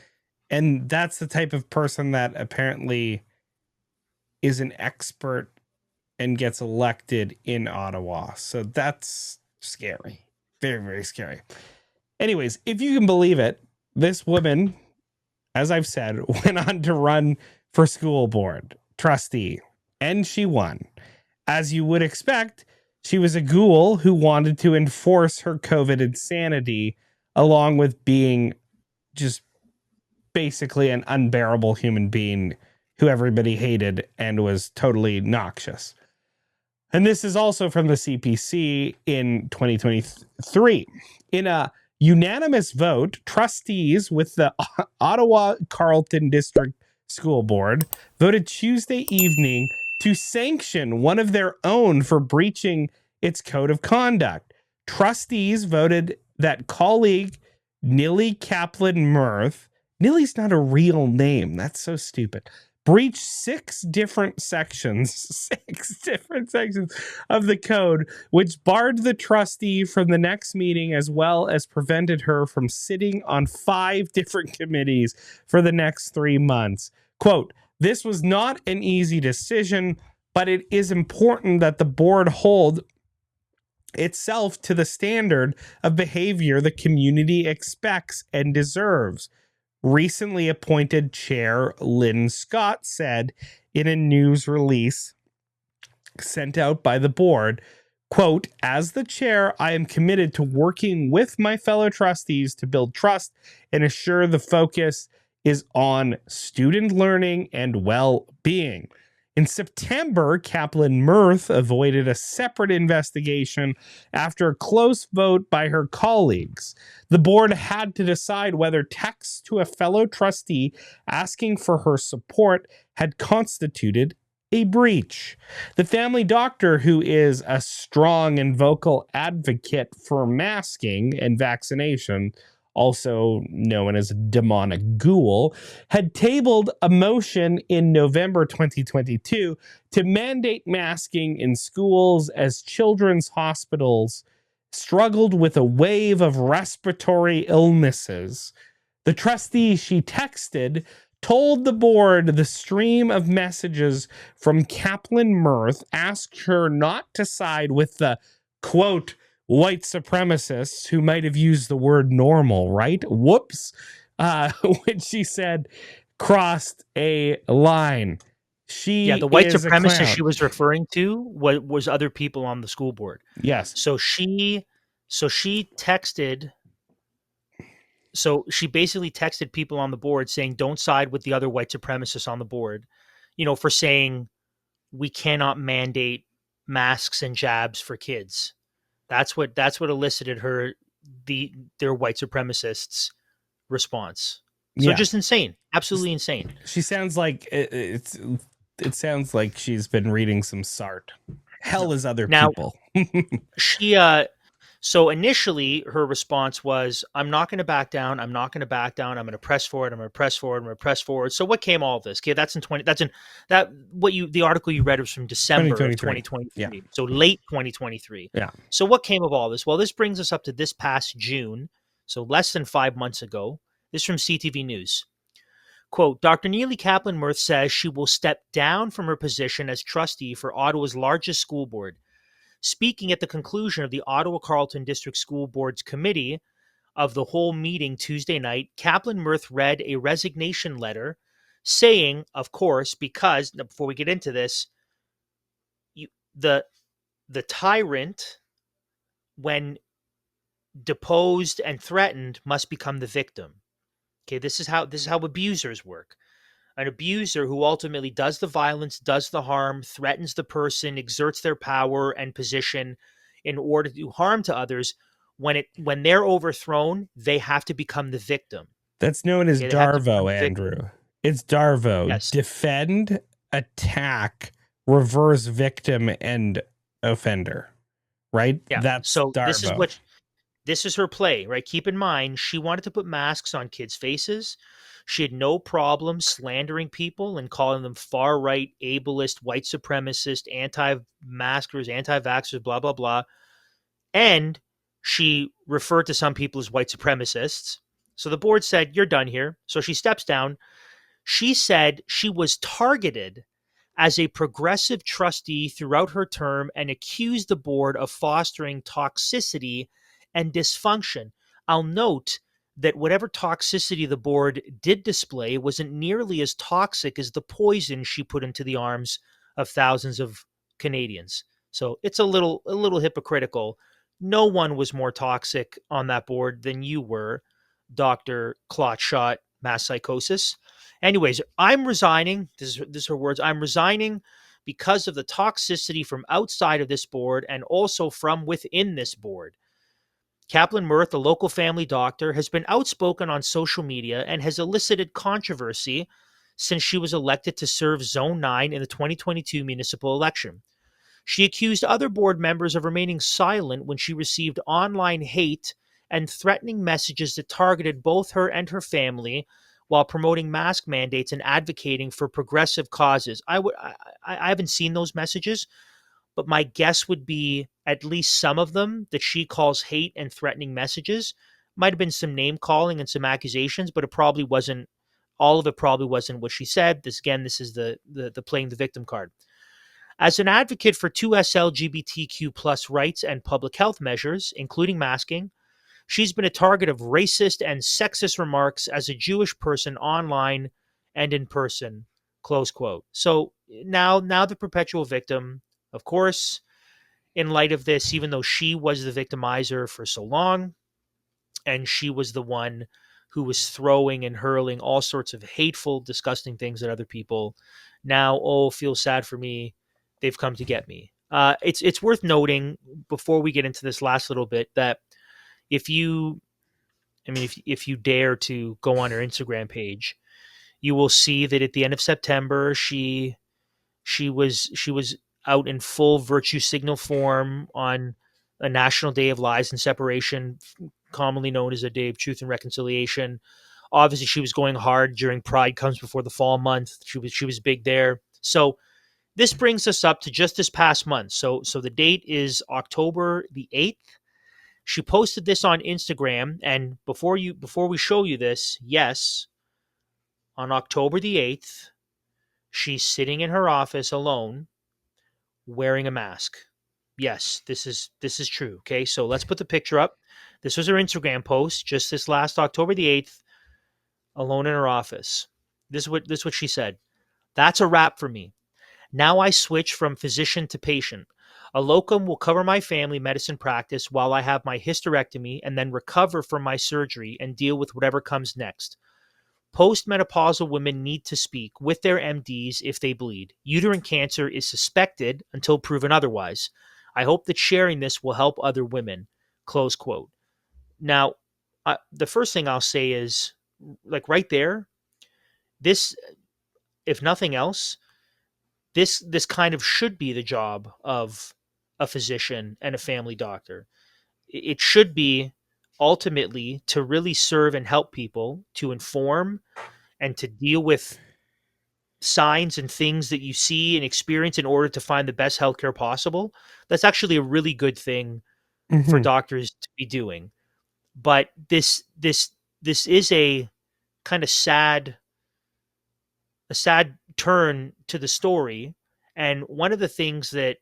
and that's the type of person that apparently is an expert and gets elected in Ottawa. So that's scary. Very, very scary. Anyways, if you can believe it, this woman, as I've said, went on to run for school board trustee, and she won. As you would expect, she was a ghoul who wanted to enforce her COVID insanity, along with being just basically an unbearable human being who everybody hated and was totally noxious. And this is also from the CPC in 2023. In a unanimous vote, trustees with the Ottawa Carleton District School Board voted Tuesday evening to sanction one of their own for breaching its code of conduct. Trustees voted that colleague Nilly Kaplan-Mirth, Nilly's not a real name, that's so stupid, breached six different sections of the code, which barred the trustee from the next meeting, as well as prevented her from sitting on 5 different committees for the next 3 months. Quote, "This was not an easy decision, but it is important that the board hold itself to the standard of behavior the community expects and deserves," recently appointed chair Lynn Scott said in a news release sent out by the board. Quote, "As the chair, I am committed to working with my fellow trustees to build trust and assure the focus is on student learning and well-being." In September, Kaplan-Mirth avoided a separate investigation after a close vote by her colleagues. The board had to decide whether texts to a fellow trustee asking for her support had constituted a breach. The family doctor, who is a strong and vocal advocate for masking and vaccination, also known as a demonic ghoul, had tabled a motion in November 2022 to mandate masking in schools as children's hospitals struggled with a wave of respiratory illnesses. The trustee she texted told the board the stream of messages from Kaplan-Mirth asked her not to side with the, quote, "white supremacists who might have used the word normal," right? Whoops. Which she said crossed a line. The white supremacist she was referring to was other people on the school board. Yes. So she texted. So she basically texted people on the board saying, "Don't side with the other white supremacists on the board," for saying we cannot mandate masks and jabs for kids. That's what elicited their white supremacists' response. So just insane, absolutely insane. She sounds like it sounds like she's been reading some Sartre. Hell is other people. So initially her response was, "I'm not going to back down. I'm not going to back down. I'm going to press forward. I'm going to press forward. I'm going to press forward." So what came all of this? Okay, the article you read was from December of 2023. Yeah. So late 2023. Yeah. So what came of all this? Well, this brings us up to this past June, so less than 5 months ago. This is from CTV News. Quote, "Dr. Neely Kaplan-Mirth says she will step down from her position as trustee for Ottawa's largest school board. Speaking at the conclusion of the Ottawa Carleton District School Board's committee of the whole meeting Tuesday night, Kaplan-Mirth read a resignation letter saying, of course, because, before we get into this, the tyrant, when deposed and threatened, must become the victim. Okay, this is how abusers work. An abuser who ultimately does the violence, does the harm, threatens the person, exerts their power and position in order to do harm to others. When they're overthrown, they have to become the victim. That's known as Darvo, Andrew. It's Darvo. Yes. Defend, attack, reverse victim, and offender. Right? Yeah. That's so Darvo. This is her play, right? Keep in mind, she wanted to put masks on kids' faces. She had no problem slandering people and calling them far-right, ableist, white supremacist, anti-maskers, anti-vaxxers, blah, blah, blah. And she referred to some people as white supremacists. So the board said, "You're done here." So she steps down. She said she was targeted as a progressive trustee throughout her term and accused the board of fostering toxicity and dysfunction. I'll note that whatever toxicity the board did display wasn't nearly as toxic as the poison she put into the arms of thousands of Canadians. So it's a little hypocritical. No one was more toxic on that board than you were, Dr. Clotshot Mass Psychosis. Anyways, I'm resigning. This is her words. I'm resigning because of the toxicity from outside of this board and also from within this board. Kaplan Mirth, a local family doctor, has been outspoken on social media and has elicited controversy since she was elected to serve Zone 9 in the 2022 municipal election. She accused other board members of remaining silent when she received online hate and threatening messages that targeted both her and her family while promoting mask mandates and advocating for progressive causes. I haven't seen those messages, but my guess would be at least some of them that she calls hate and threatening messages. Might have been some name calling and some accusations, but it probably wasn't, all of it probably wasn't what she said. This is the playing the victim card. As an advocate for 2S LGBTQ plus rights and public health measures, including masking, she's been a target of racist and sexist remarks as a Jewish person online and in person, close quote. So now the perpetual victim, of course, in light of this, even though she was the victimizer for so long, and she was the one who was throwing and hurling all sorts of hateful, disgusting things at other people, now, feel sad for me, they've come to get me. It's worth noting before we get into this last little bit that if you dare to go on her Instagram page, you will see that at the end of September, she was out in full virtue signal form on a National Day of Lies and Separation, commonly known as a Day of Truth and Reconciliation. Obviously, she was going hard during Pride Comes Before the Fall month. She was big there. So this brings us up to just this past month. So the date is October the 8th. She posted this on Instagram, and before we show you this, yes, on October the 8th, she's sitting in her office alone, wearing a mask. Yes, this is true. Okay, so let's put the picture up. This was her Instagram post just this last October the 8th, alone in her office. This is what she said. That's a wrap for me. Now I switch from physician to patient. A locum will cover my family medicine practice while I have my hysterectomy and then recover from my surgery and deal with whatever comes next. Postmenopausal women need to speak with their MDs if they bleed. Uterine cancer is suspected until proven otherwise. I hope that sharing this will help other women. Close quote. Now, the first thing I'll say is, like right there, this, if nothing else, this kind of should be the job of a physician and a family doctor. It should be ultimately to really serve and help people, to inform and to deal with signs and things that you see and experience in order to find the best healthcare possible. That's actually a really good thing for doctors to be doing. But this is a kind of sad turn to the story. And one of the things that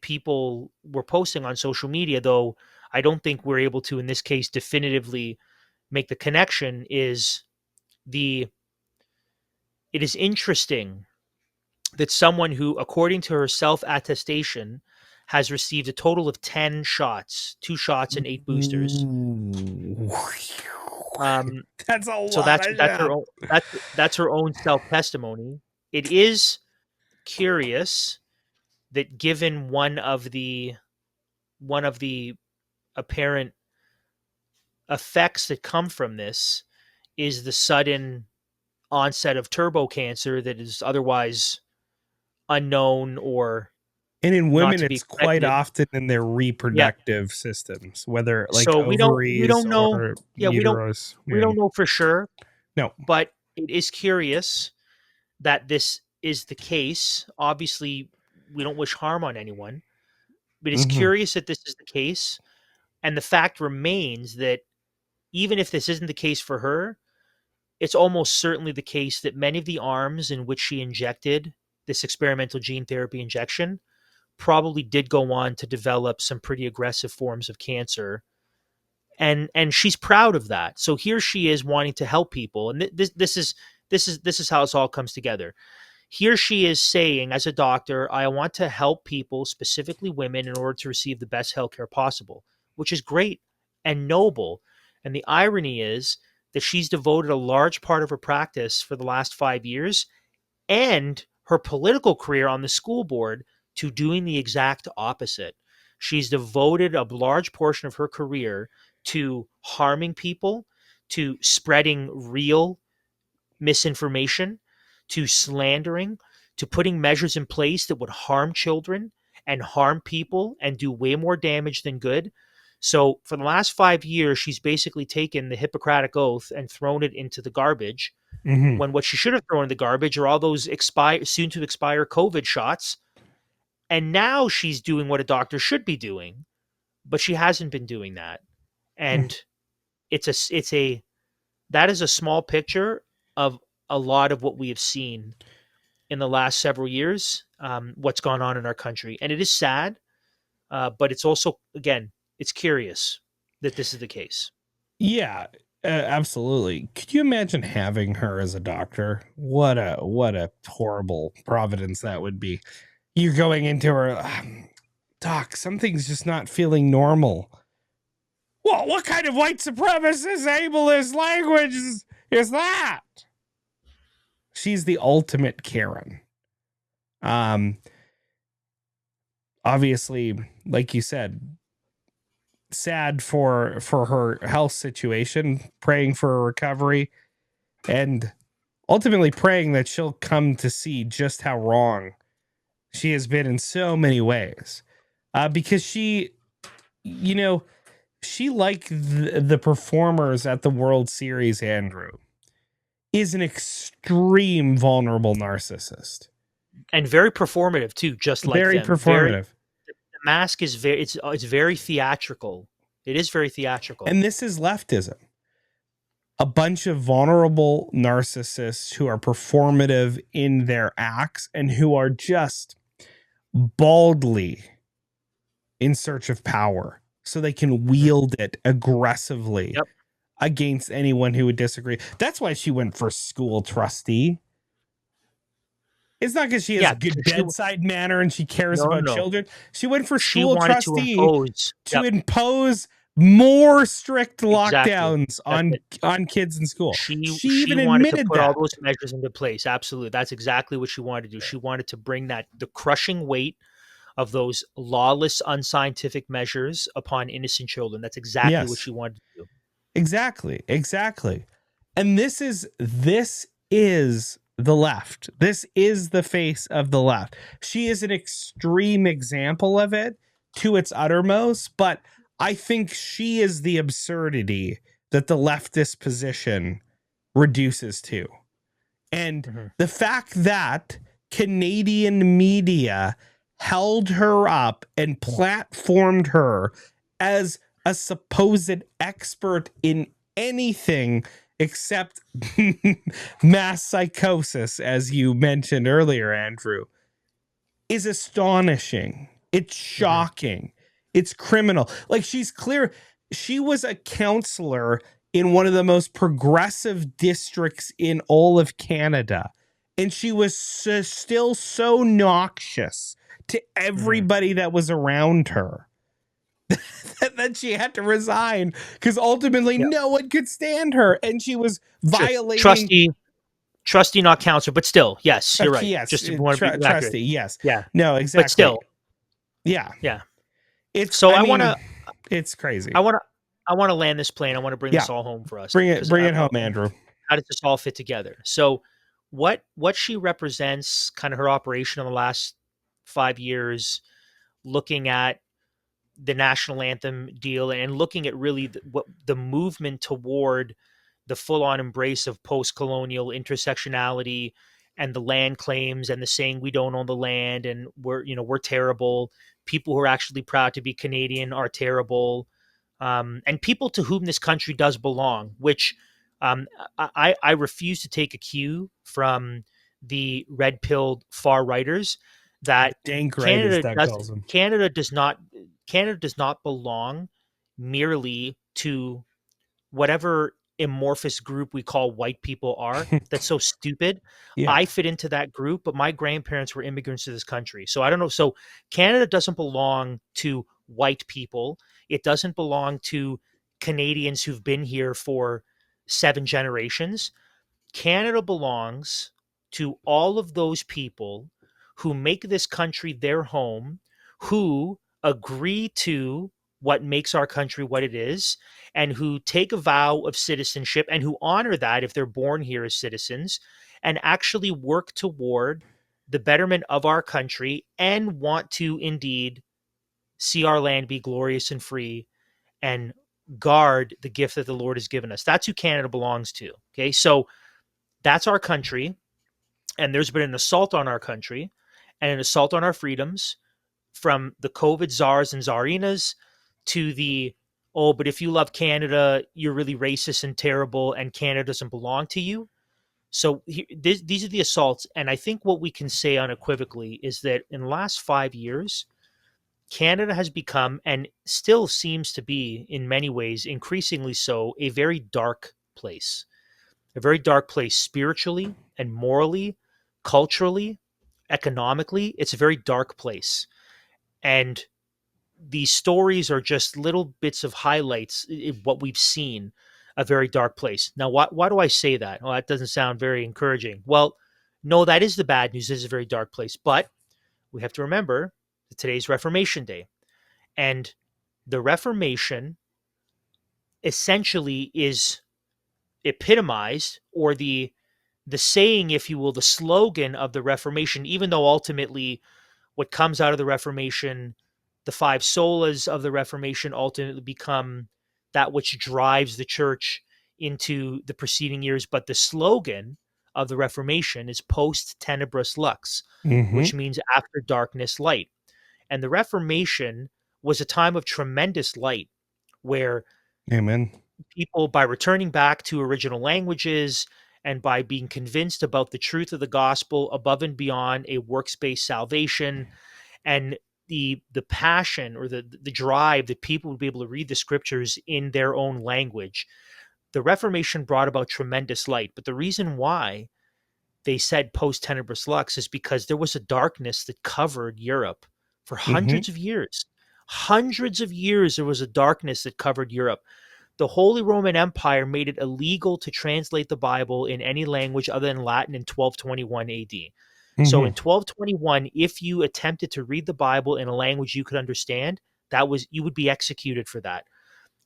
people were posting on social media, though I don't think we're able to in this case definitively make the connection, is it is interesting that someone who, according to her self-attestation, has received a total of 10 shots, 2 shots and 8 boosters. That's a lot. So that's her own self-testimony. It is curious that given one of the apparent effects that come from this is the sudden onset of turbo cancer that is otherwise unknown, or and in women it's expected. quite often in their reproductive systems, whether like so ovaries we don't know. or uterus. We don't know for sure. No, but it is curious that this is the case. Obviously, we don't wish harm on anyone, but it's curious that this is the case. And the fact remains that even if this isn't the case for her, it's almost certainly the case that many of the arms in which she injected this experimental gene therapy injection probably did go on to develop some pretty aggressive forms of cancer. And she's proud of that. So here she is wanting to help people. And this is how this all comes together. here she is saying, as a doctor, I want to help people, specifically women, in order to receive the best healthcare possible, which is great and noble. And the irony is that she's devoted a large part of her practice for the last 5 years and her political career on the school board to doing the exact opposite. She's devoted a large portion of her career to harming people, to spreading real misinformation, to slandering, to putting measures in place that would harm children and harm people and do way more damage than good. So for the last 5 years, she's basically taken the Hippocratic Oath and thrown it into the garbage, when what she should have thrown in the garbage are all those soon to expire COVID shots. And now she's doing what a doctor should be doing, but she hasn't been doing that. And that is a small picture of a lot of what we have seen in the last several years, what's gone on in our country. And it is sad, but it's also, again, it's curious that this is the case. Yeah, absolutely. Could you imagine having her as a doctor? What a horrible providence that would be. You're going into her, doc, something's just not feeling normal. Well, what kind of white supremacist, ableist language is that? She's the ultimate Karen. Obviously, like you said, sad for her health situation, praying for a recovery, and ultimately praying that she'll come to see just how wrong she has been in so many ways. Because she, she, like the performers at the World Series, Andrew, is an extreme vulnerable narcissist. And very performative too, just like very them. Performative. The mask is it's very theatrical. It is very theatrical. And this is leftism. A bunch of vulnerable narcissists who are performative in their acts and who are just baldly in search of power so they can wield it aggressively against anyone who would disagree. That's why she went for school trustee. It's not because she has a good bedside manner and she cares about children. She went for school trustee to impose more strict lockdowns on kids in school. She even wanted admitted to put that. all those measures into place. Absolutely. That's exactly what she wanted to do. She wanted to bring the crushing weight of those lawless, unscientific measures upon innocent children. That's exactly what she wanted to do. Exactly. And this is the left. This is the face of the left. She is an extreme example of it to its uttermost, but I think she is the absurdity that the leftist position reduces to. And the fact that Canadian media held her up and platformed her as a supposed expert in anything except mass psychosis, as you mentioned earlier, Andrew, is astonishing. It's shocking. It's criminal. Like, she's clear. She was a counselor in one of the most progressive districts in all of Canada. And she was still so noxious to everybody that was around her that she had to resign because ultimately no one could stand her. And she was violating... Trustee, not counselor, but still, yes, you're right. Yes, just want to be trustee, yes. Yeah. No, exactly. But still. Yeah. It's crazy. I want to land this plane. I want to bring this all home for us. Bring it home, Andrew. How does this all fit together? So what she represents, kind of her operation in the last 5 years, looking at the national anthem deal and looking at really the movement toward the full-on embrace of post-colonial intersectionality and the land claims and the saying we don't own the land and we're terrible. People who are actually proud to be Canadian are terrible. And people to whom this country does belong, which I refuse to take a cue from the red-pilled far righters that Canada does not belong merely to whatever amorphous group we call white people are. That's so stupid. Yeah. I fit into that group, but my grandparents were immigrants to this country. So I don't know. So Canada doesn't belong to white people. It doesn't belong to Canadians who've been here for 7 generations. Canada belongs to all of those people who make this country their home, who agree to what makes our country what it is, and who take a vow of citizenship and who honor that if they're born here as citizens, and actually work toward the betterment of our country and want to indeed see our land be glorious and free and guard the gift that the Lord has given us. That's who Canada belongs to. Okay. So that's our country. And there's been an assault on our country and an assault on our freedoms, from the COVID czars and czarinas to the, oh, but if you love Canada, you're really racist and terrible and Canada doesn't belong to you. So these are the assaults. And I think what we can say unequivocally is that in the last 5 years, Canada has become, and still seems to be in many ways, increasingly so, a very dark place. A very dark place spiritually and morally, culturally, economically. It's a very dark place. And these stories are just little bits of highlights of what we've seen, a very dark place. Now, why do I say that? Well, that doesn't sound very encouraging. Well, no, that is the bad news. It is a very dark place. But we have to remember that today's Reformation Day. And the Reformation essentially is epitomized, or the saying, if you will, the slogan of the Reformation, even though ultimately what comes out of the Reformation, the 5 solas of the Reformation ultimately become that which drives the church into the preceding years. But the slogan of the Reformation is post tenebris lux, which means after darkness, light. And the Reformation was a time of tremendous light where Amen. people, by returning back to original languages and by being convinced about the truth of the gospel above and beyond a works-based salvation, and the passion or the drive that people would be able to read the scriptures in their own language, the Reformation brought about tremendous light. But the reason why they said post tenebris lux is because there was a darkness that covered Europe for hundreds of years. Hundreds of years there was a darkness that covered Europe. The Holy Roman Empire made it illegal to translate the Bible in any language other than Latin in 1221 AD. So in 1221, if you attempted to read the Bible in a language you could understand, you would be executed for that.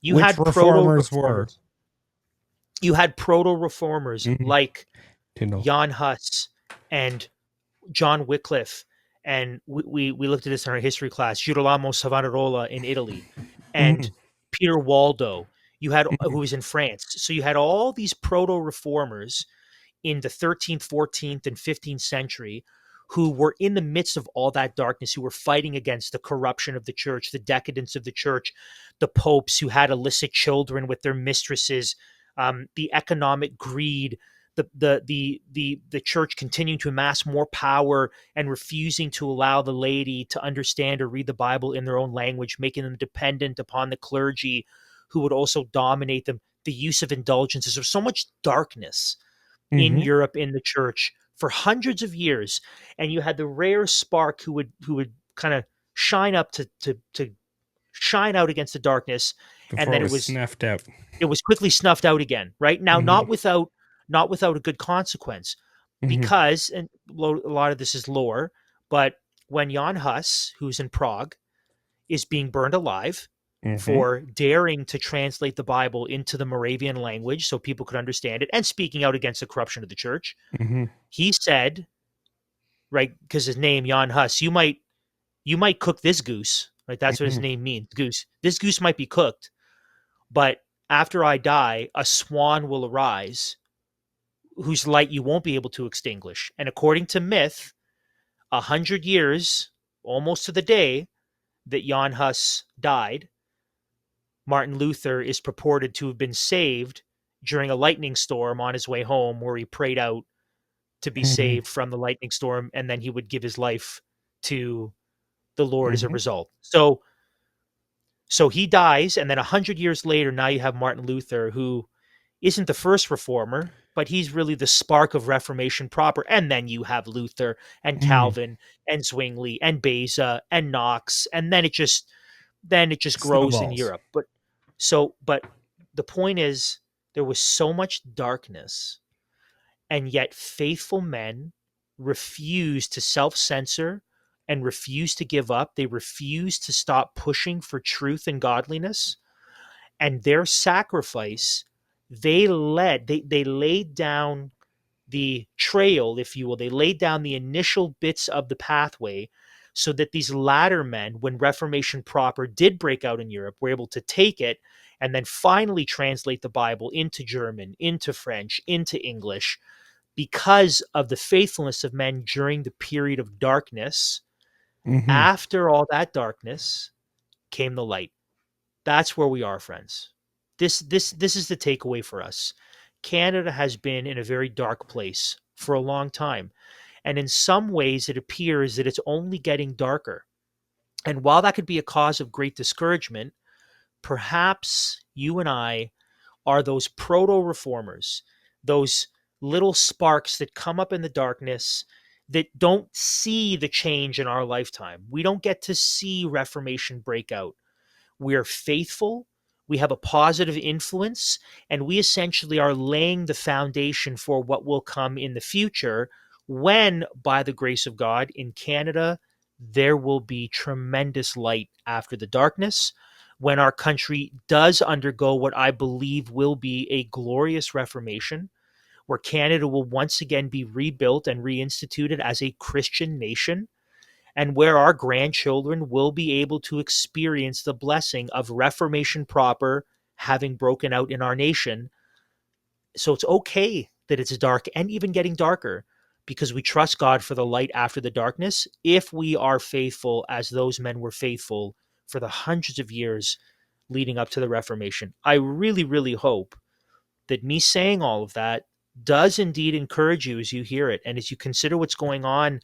You Which had reformers were? You had proto-reformers like Tyndall. Jan Hus and John Wycliffe, and we looked at this in our history class, Girolamo Savonarola in Italy, and Peter Waldo. You had who was in France. So you had all these proto-reformers in the 13th, 14th, and 15th century who were in the midst of all that darkness, who were fighting against the corruption of the church, the decadence of the church, the popes who had illicit children with their mistresses, the economic greed, the church continuing to amass more power and refusing to allow the laity to understand or read the Bible in their own language, making them dependent upon the clergy who would also dominate them, the use of indulgences. There's so much darkness in Europe, in the church for hundreds of years. And you had the rare spark who would kind of shine up to shine out against the darkness. Before and then it was snuffed out. It was quickly snuffed out again, right? Now, not without a good consequence, because, and a lot of this is lore, but when Jan Hus, who's in Prague, is being burned alive for daring to translate the Bible into the Moravian language so people could understand it, and speaking out against the corruption of the church, he said, right, because his name, Jan Hus, you might cook this goose, right? That's what his name means, goose. This goose might be cooked, but after I die, a swan will arise whose light you won't be able to extinguish. And according to myth, 100 years, almost to the day that Jan Hus died, Martin Luther is purported to have been saved during a lightning storm on his way home, where he prayed out to be saved from the lightning storm, and then he would give his life to the Lord as a result. So he dies, and then 100 years later, now you have Martin Luther, who isn't the first reformer, but he's really the spark of Reformation proper. And then you have Luther and Calvin and Zwingli and Beza and Knox, and then it just grows in Snowballs. Europe. But the point is, there was so much darkness, and yet faithful men refused to self-censor and refused to give up. They refused to stop pushing for truth and godliness. And their sacrifice, they laid down the trail, if you will. They laid down the initial bits of the pathway so that these latter men, when Reformation proper did break out in Europe, were able to take it and then finally translate the Bible into German, into French, into English, because of the faithfulness of men during the period of darkness. Mm-hmm. After all that darkness came the light. That's where we are, friends. This is the takeaway for us. Canada has been in a very dark place for a long time. And in some ways, it appears that it's only getting darker. And while that could be a cause of great discouragement, perhaps you and I are those proto-reformers, those little sparks that come up in the darkness that don't see the change in our lifetime. We don't get to see Reformation break out. We're faithful, we have a positive influence, and we essentially are laying the foundation for what will come in the future when, by the grace of God, in Canada, there will be tremendous light after the darkness, when our country does undergo what I believe will be a glorious reformation, where Canada will once again be rebuilt and reinstituted as a Christian nation, and where our grandchildren will be able to experience the blessing of Reformation proper having broken out in our nation. So it's okay that it's dark and even getting darker, because we trust God for the light after the darkness if we are faithful as those men were faithful for the hundreds of years leading up to the Reformation. I really, really hope that me saying all of that does indeed encourage you as you hear it and as you consider what's going on,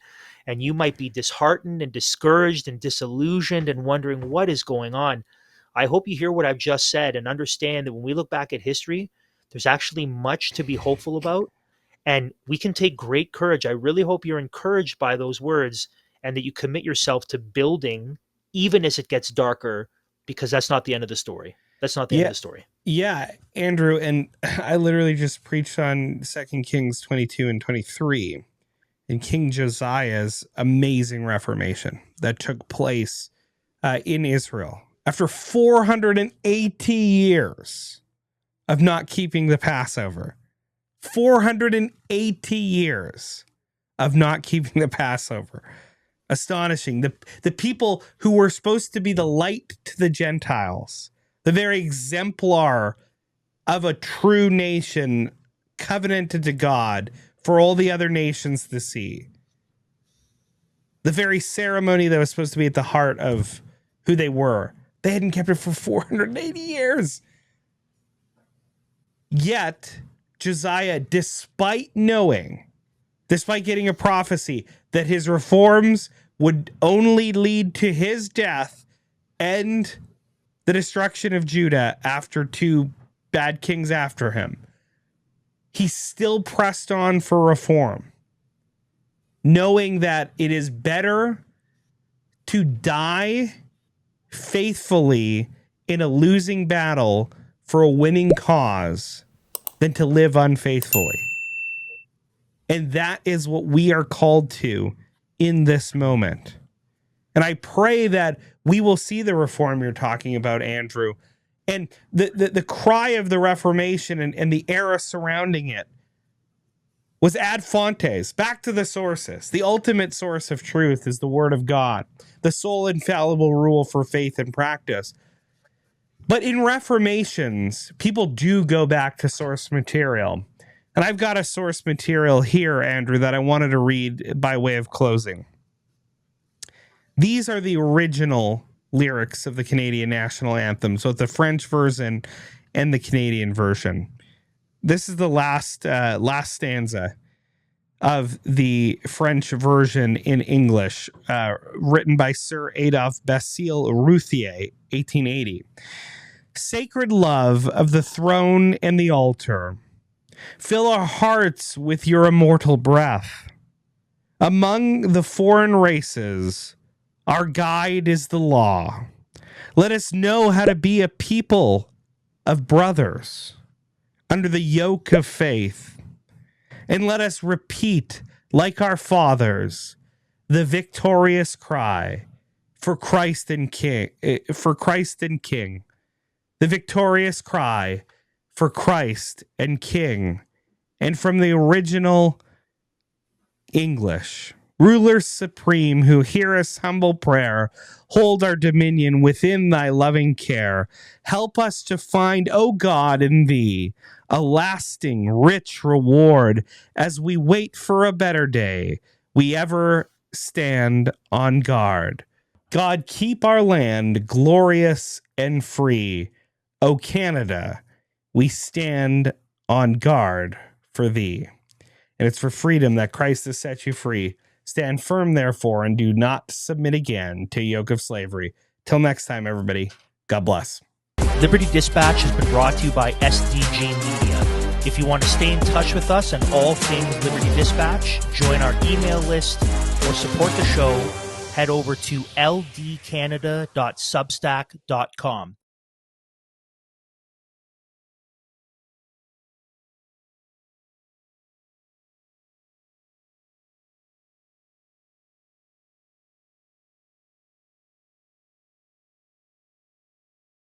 and you might be disheartened and discouraged and disillusioned and wondering what is going on. I hope you hear what I've just said and understand that when we look back at history, there's actually much to be hopeful about, and we can take great courage. I really hope you're encouraged by those words and that you commit yourself to building even as it gets darker, because that's not the end of the story. That's not the end of the story. Yeah, Andrew, and I literally just preached on 2 Kings 22 and 23 in King Josiah's amazing reformation that took place in Israel after 480 years of not keeping the Passover. 480 years of not keeping the Passover. Astonishing. The people who were supposed to be the light to the Gentiles, the very exemplar of a true nation covenanted to God for all the other nations to see. The very ceremony that was supposed to be at the heart of who they were. They hadn't kept it for 480 years. Yet, Josiah, despite getting a prophecy that his reforms would only lead to his death and the destruction of Judah after two bad kings after him, he still pressed on for reform, knowing that it is better to die faithfully in a losing battle for a winning cause than to live unfaithfully. And that is what we are called to in this moment. And I pray that we will see the reform you're talking about, Andrew. And the cry of the Reformation and the era surrounding it was ad fontes, back to the sources. The ultimate source of truth is the Word of God, the sole infallible rule for faith and practice. But in Reformations, people do go back to source material. And I've got a source material here, Andrew, that I wanted to read by way of closing. These are the original lyrics of the Canadian National Anthem. So it's the French version and the Canadian version. This is the last stanza of the French version in English, written by Sir Adolphe Basile Routhier, 1880. sacred love of the throne and the altar. Fill our hearts with your immortal breath. Among the foreign races, our guide is the law. Let us know how to be a people of brothers under the yoke of faith. And let us repeat, like our fathers, the victorious cry for Christ and King. The victorious cry for Christ and King. And from the original English, ruler supreme, who hear us humble prayer, hold our dominion within thy loving care. Help us to find, O God, in thee a lasting, rich reward as we wait for a better day. We ever stand on guard. God, keep our land glorious and free. O Canada, we stand on guard for thee. And it's for freedom that Christ has set you free. Stand firm, therefore, and do not submit again to a yoke of slavery. Till next time, everybody, God bless. Liberty Dispatch has been brought to you by SDG Media. If you want to stay in touch with us on all things Liberty Dispatch, join our email list, or support the show, head over to ldcanada.substack.com.